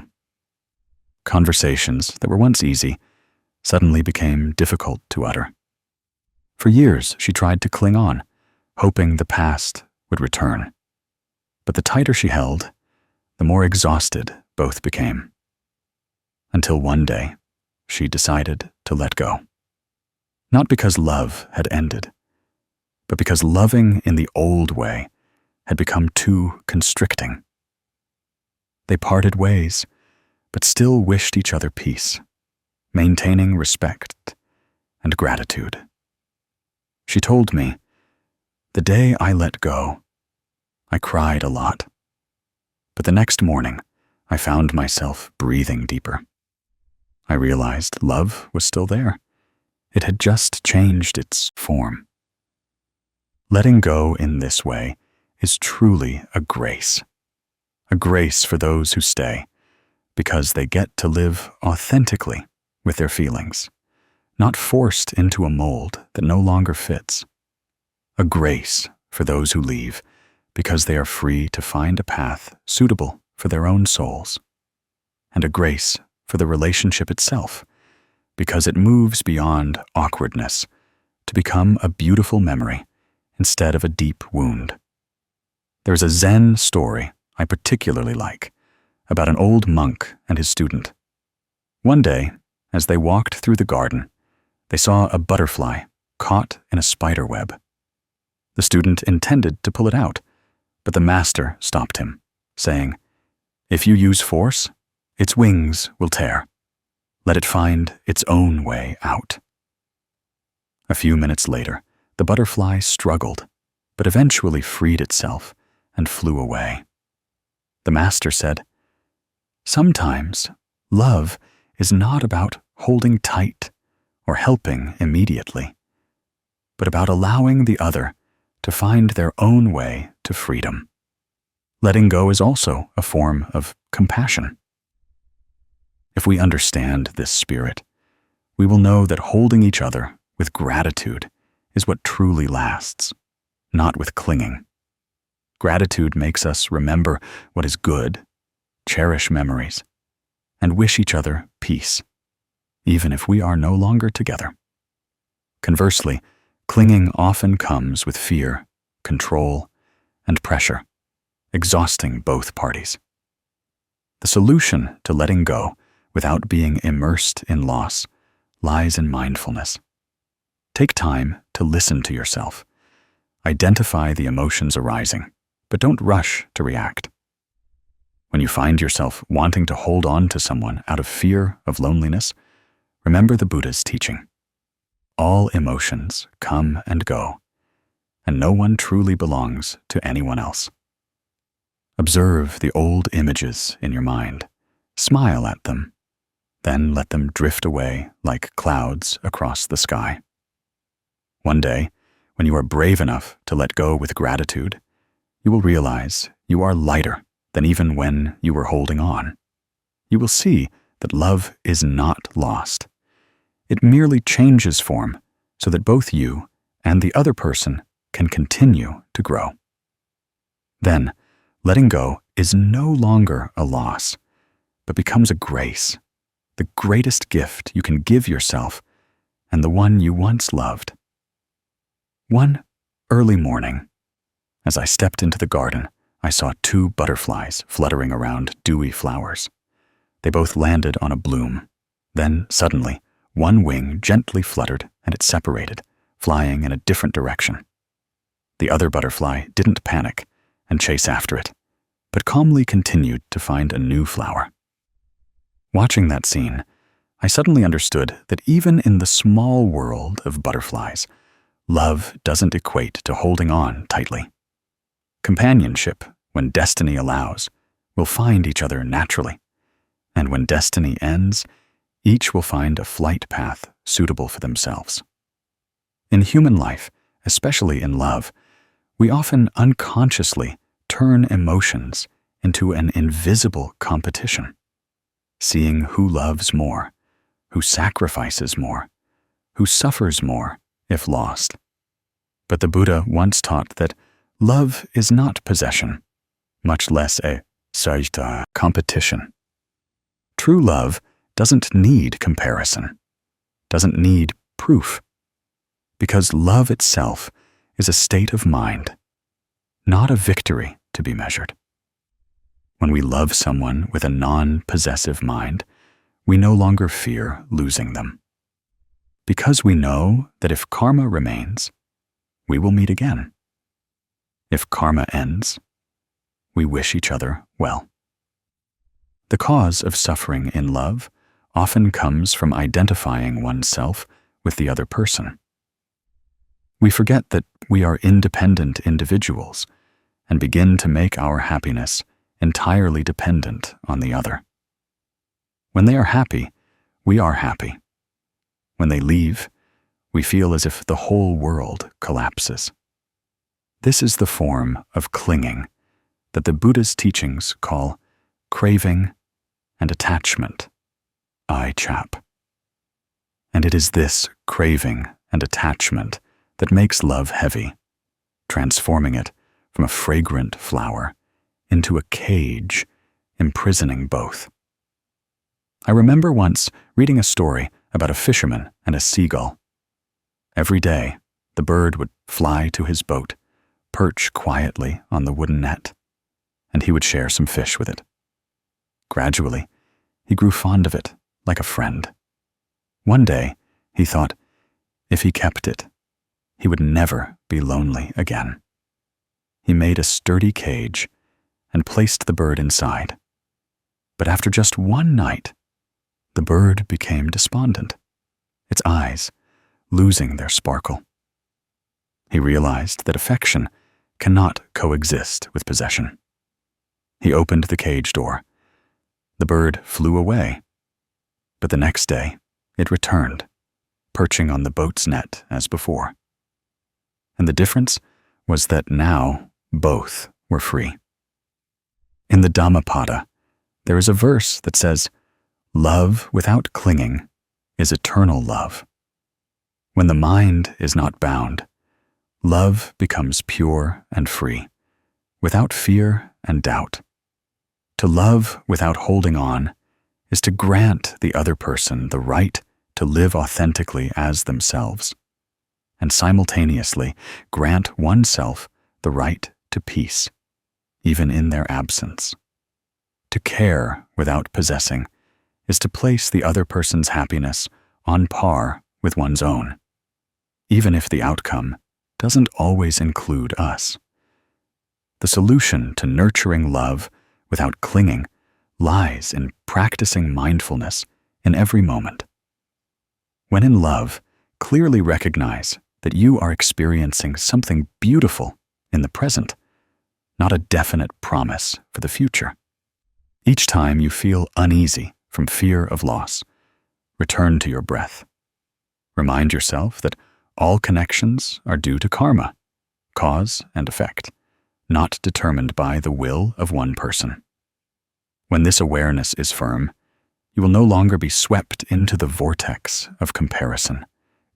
Conversations that were once easy suddenly became difficult to utter. For years, she tried to cling on, hoping the past would return. But the tighter she held, the more exhausted both became. Until one day, she decided to let go. Not because love had ended, but because loving in the old way had become too constricting. They parted ways, but still wished each other peace, maintaining respect and gratitude. She told me, "The day I let go, I cried a lot. But the next morning, I found myself breathing deeper. I realized love was still there. It had just changed its form. Letting go in this way is truly a grace for those who stay, because they get to live authentically with their feelings, not forced into a mold that no longer fits. A grace for those who leave, because they are free to find a path suitable for their own souls. And a grace for the relationship itself, because it moves beyond awkwardness to become a beautiful memory instead of a deep wound. There's a Zen story I particularly like about an old monk and his student. One day, as they walked through the garden, they saw a butterfly caught in a spider web. The student intended to pull it out, but the master stopped him, saying, "If you use force, its wings will tear. Let it find its own way out." A few minutes later, the butterfly struggled, but eventually freed itself and flew away. The master said, "Sometimes love is not about holding tight or helping immediately, but about allowing the other to find their own way to freedom." Letting go is also a form of compassion. If we understand this spirit, we will know that holding each other with gratitude is what truly lasts, not with clinging. Gratitude makes us remember what is good, cherish memories, and wish each other peace, even if we are no longer together. Conversely, clinging often comes with fear, control, and pressure, exhausting both parties. The solution to letting go without being immersed in loss lies in mindfulness. Take time to listen to yourself. Identify the emotions arising, but don't rush to react. When you find yourself wanting to hold on to someone out of fear of loneliness, remember the Buddha's teaching. All emotions come and go, and no one truly belongs to anyone else. Observe the old images in your mind. Smile at them. Then let them drift away like clouds across the sky. One day, when you are brave enough to let go with gratitude, you will realize you are lighter than even when you were holding on. You will see that love is not lost. It merely changes form so that both you and the other person can continue to grow. Then, letting go is no longer a loss, but becomes a grace, the greatest gift you can give yourself and the one you once loved. One early morning, as I stepped into the garden, I saw 2 butterflies fluttering around dewy flowers. They both landed on a bloom. Then, suddenly, one wing gently fluttered and it separated, flying in a different direction. The other butterfly didn't panic and chase after it, but calmly continued to find a new flower. Watching that scene, I suddenly understood that even in the small world of butterflies, love doesn't equate to holding on tightly. Companionship, when destiny allows, will find each other naturally, and when destiny ends, each will find a flight path suitable for themselves. In human life, especially in love, we often unconsciously turn emotions into an invisible competition, seeing who loves more, who sacrifices more, who suffers more if lost. But the Buddha once taught that love is not possession, much less a sajta competition. True love doesn't need comparison, doesn't need proof, because love itself is a state of mind, not a victory to be measured. When we love someone with a non-possessive mind, we no longer fear losing them, because we know that if karma remains, we will meet again. If karma ends, we wish each other well. The cause of suffering in love often comes from identifying oneself with the other person. We forget that we are independent individuals and begin to make our happiness entirely dependent on the other. When they are happy, we are happy. When they leave, we feel as if the whole world collapses. This is the form of clinging that the Buddha's teachings call craving and attachment, I-chap. And it is this craving and attachment that makes love heavy, transforming it from a fragrant flower into a cage, imprisoning both. I remember once reading a story about a fisherman and a seagull. Every day, the bird would fly to his boat, perch quietly on the wooden net, and he would share some fish with it. Gradually, he grew fond of it, like a friend. One day, he thought, if he kept it, he would never be lonely again. He made a sturdy cage and placed the bird inside. But after just one night, the bird became despondent, its eyes losing their sparkle. He realized that affection cannot coexist with possession. He opened the cage door. The bird flew away, but the next day it returned, perching on the boat's net as before. And the difference was that now both were free. In the Dhammapada, there is a verse that says, "Love without clinging is eternal love." When the mind is not bound, love becomes pure and free, without fear and doubt. To love without holding on is to grant the other person the right to live authentically as themselves, and simultaneously grant oneself the right to peace, even in their absence. To care without possessing is to place the other person's happiness on par with one's own, even if the outcome doesn't always include us. The solution to nurturing love without clinging lies in practicing mindfulness in every moment. When in love, clearly recognize that you are experiencing something beautiful in the present, not a definite promise for the future. Each time you feel uneasy from fear of loss, return to your breath. Remind yourself that all connections are due to karma, cause and effect, not determined by the will of one person. When this awareness is firm, you will no longer be swept into the vortex of comparison,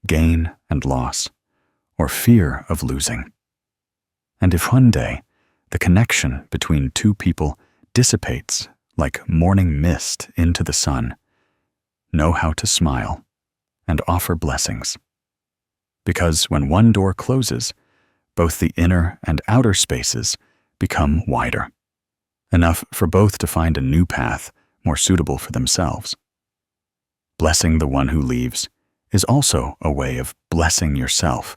gain and loss, or fear of losing. And if one day the connection between two people dissipates like morning mist into the sun, know how to smile and offer blessings. Because when one door closes, both the inner and outer spaces become wider, enough for both to find a new path more suitable for themselves. Blessing the one who leaves is also a way of blessing yourself,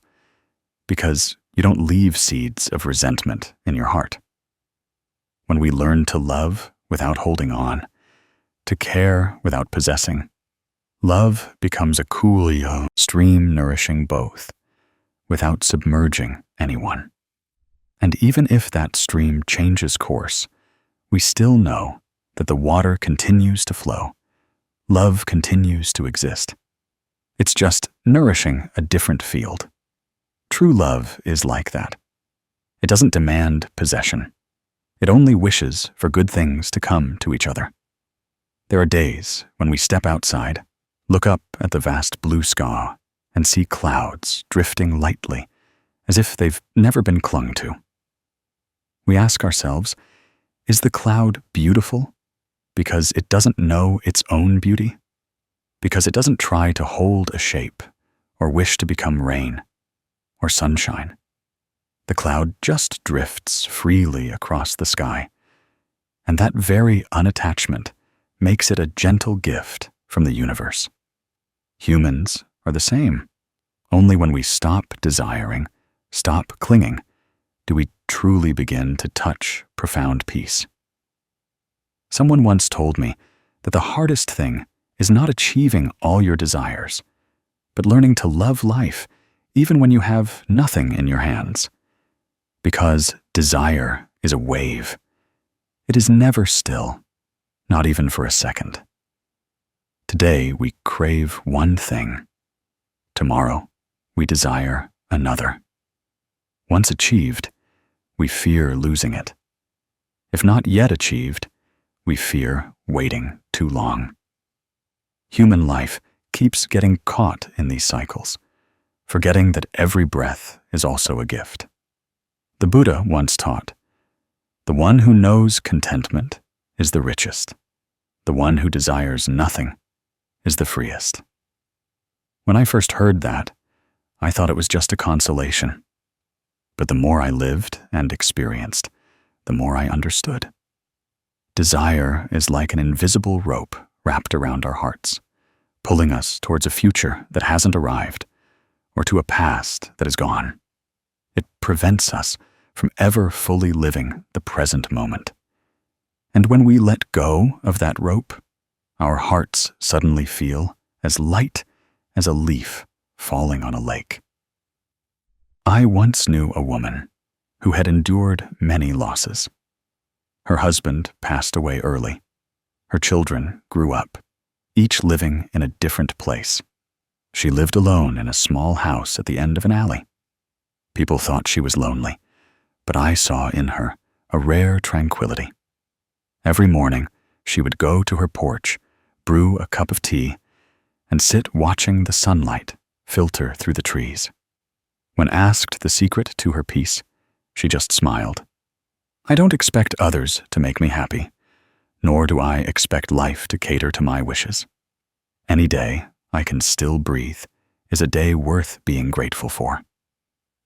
because you don't leave seeds of resentment in your heart. When we learn to love without holding on, to care without possessing, love becomes a cool stream nourishing both, without submerging anyone. And even if that stream changes course, we still know that the water continues to flow. Love continues to exist. It's just nourishing a different field. True love is like that. It doesn't demand possession. It only wishes for good things to come to each other. There are days when we step outside, look up at the vast blue sky, and see clouds drifting lightly, as if they've never been clung to. We ask ourselves, is the cloud beautiful because it doesn't know its own beauty? Because it doesn't try to hold a shape or wish to become rain or sunshine? The cloud just drifts freely across the sky, and that very unattachment makes it a gentle gift from the universe. Humans are the same. Only when we stop desiring, stop clinging, do we truly begin to touch profound peace. Someone once told me that the hardest thing is not achieving all your desires, but learning to love life even when you have nothing in your hands. Because desire is a wave. It is never still, not even for a second. Today we crave one thing. Tomorrow we desire another. Once achieved, we fear losing it. If not yet achieved, we fear waiting too long. Human life keeps getting caught in these cycles, forgetting that every breath is also a gift. The Buddha once taught, "The one who knows contentment is the richest. The one who desires nothing is the freest." When I first heard that, I thought it was just a consolation. But the more I lived and experienced, the more I understood. Desire is like an invisible rope wrapped around our hearts, pulling us towards a future that hasn't arrived, or to a past that is gone. It prevents us from ever fully living the present moment. And when we let go of that rope, our hearts suddenly feel as light as a leaf falling on a lake. I once knew a woman who had endured many losses. Her husband passed away early. Her children grew up, each living in a different place. She lived alone in a small house at the end of an alley. People thought she was lonely, but I saw in her a rare tranquility. Every morning, she would go to her porch, brew a cup of tea, and sit watching the sunlight filter through the trees. When asked the secret to her peace, she just smiled. "I don't expect others to make me happy, nor do I expect life to cater to my wishes. Any day I can still breathe is a day worth being grateful for."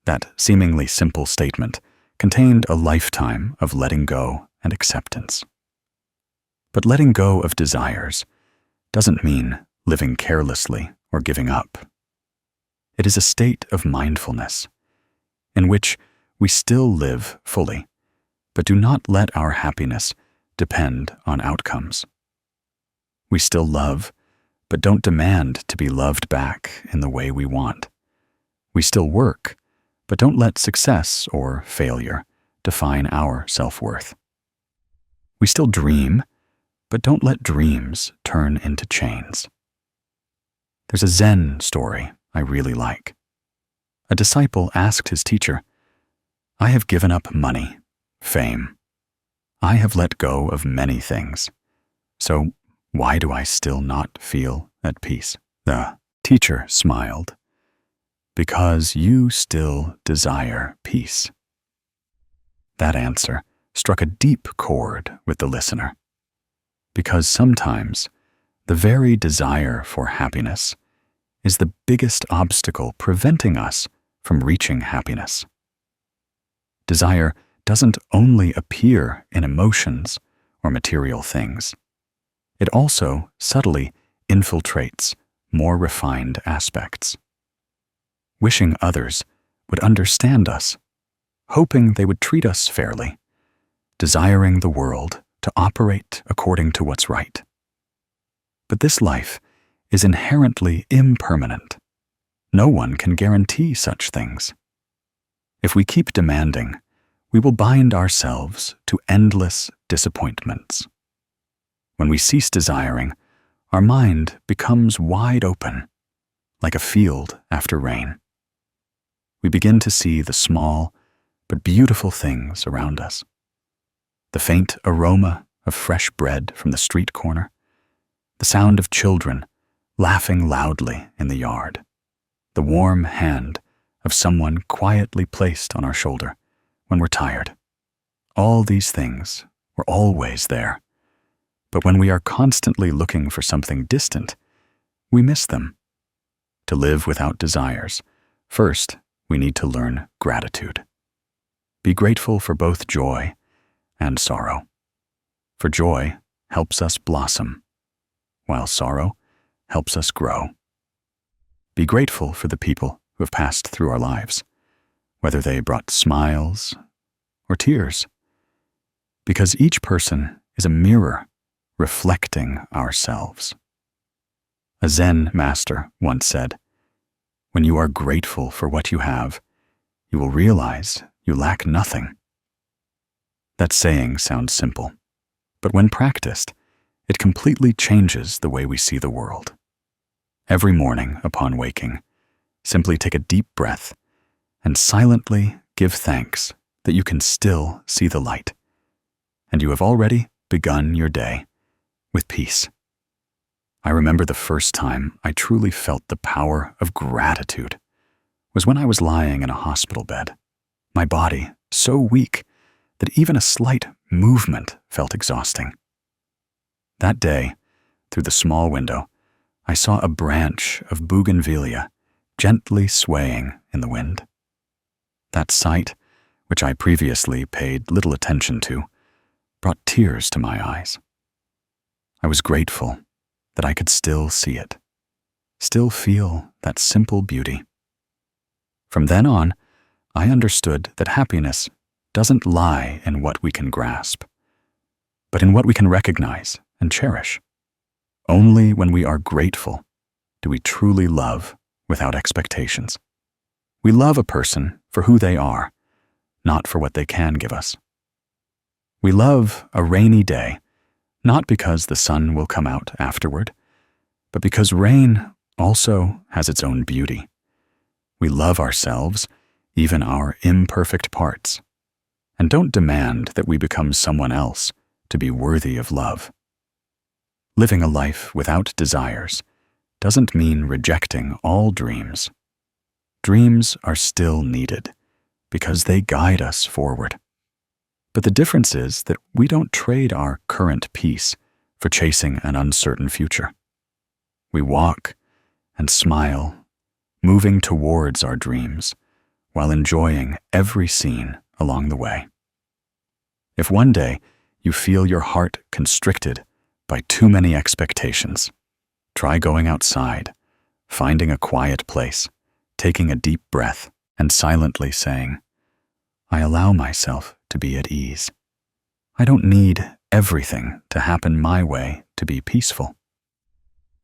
That seemingly simple statement contained a lifetime of letting go and acceptance. But letting go of desires doesn't mean living carelessly or giving up. It is a state of mindfulness in which we still live fully, but do not let our happiness depend on outcomes. We still love, but don't demand to be loved back in the way we want. We still work, but don't let success or failure define our self-worth. We still dream, but don't let dreams turn into chains. There's a Zen story I really like. A disciple asked his teacher, "I have given up money, fame. I have let go of many things. So why do I still not feel at peace?" The teacher smiled, "Because you still desire peace." That answer struck a deep chord with the listener. Because sometimes the very desire for happiness is the biggest obstacle preventing us from reaching happiness. Desire doesn't only appear in emotions or material things. It also subtly infiltrates more refined aspects. Wishing others would understand us, hoping they would treat us fairly, desiring the world to operate according to what's right. But this life is inherently impermanent. No one can guarantee such things. If we keep demanding, we will bind ourselves to endless disappointments. When we cease desiring, our mind becomes wide open, like a field after rain. We begin to see the small but beautiful things around us. The faint aroma of fresh bread from the street corner, the sound of children laughing loudly in the yard, the warm hand of someone quietly placed on our shoulder when we're tired. All these things were always there, but when we are constantly looking for something distant, we miss them. To live without desires, first we need to learn gratitude. Be grateful for both joy and sorrow. For joy helps us blossom, while sorrow helps us grow. Be grateful for the people who have passed through our lives, whether they brought smiles or tears, because each person is a mirror reflecting ourselves. A Zen master once said, "When you are grateful for what you have, you will realize you lack nothing." That saying sounds simple, but when practiced, it completely changes the way we see the world. Every morning upon waking, Simply take a deep breath and silently give thanks that you can still see the light, and you have already begun your day with peace. I remember the first time I truly felt the power of gratitude was when I was lying in a hospital bed, my body so weak that even a slight movement felt exhausting. That day, through the small window, I saw a branch of bougainvillea gently swaying in the wind. That sight, which I previously paid little attention to, brought tears to my eyes. I was grateful that I could still see it, still feel that simple beauty. From then on, I understood that happiness doesn't lie in what we can grasp, but in what we can recognize and cherish. Only when we are grateful do we truly love without expectations. We love a person for who they are, not for what they can give us. We love a rainy day, not because the sun will come out afterward, but because rain also has its own beauty. We love ourselves, even our imperfect parts, and don't demand that we become someone else to be worthy of love. Living a life without desires doesn't mean rejecting all dreams. Dreams are still needed because they guide us forward. But the difference is that we don't trade our current peace for chasing an uncertain future. We walk and smile, moving towards our dreams while enjoying every scene along the way. If one day you feel your heart constricted by too many expectations, try going outside, finding a quiet place, taking a deep breath, and silently saying, "I allow myself to be at ease. I don't need everything to happen my way to be peaceful."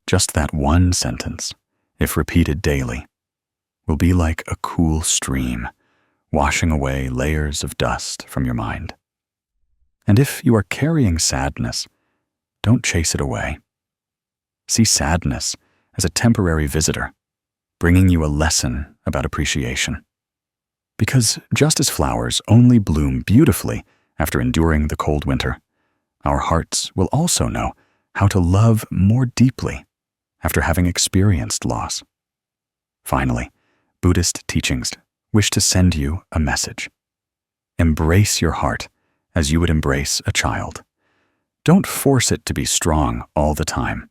Just that one sentence, if repeated daily, will be like a cool stream, washing away layers of dust from your mind. And if you are carrying sadness, don't chase it away. See sadness as a temporary visitor, bringing you a lesson about appreciation. Because just as flowers only bloom beautifully after enduring the cold winter, our hearts will also know how to love more deeply after having experienced loss. Finally, Buddhist teachings wish to send you a message. Embrace your heart as you would embrace a child. Don't force it to be strong all the time.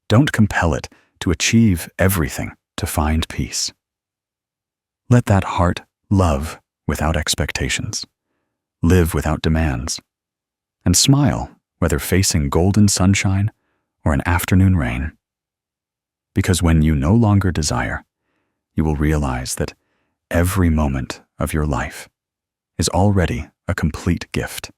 Don't compel it to achieve everything to find peace. Let that heart love without expectations, live without demands, and smile whether facing golden sunshine or an afternoon rain. Because when you no longer desire, you will realize that every moment of your life is already a complete gift.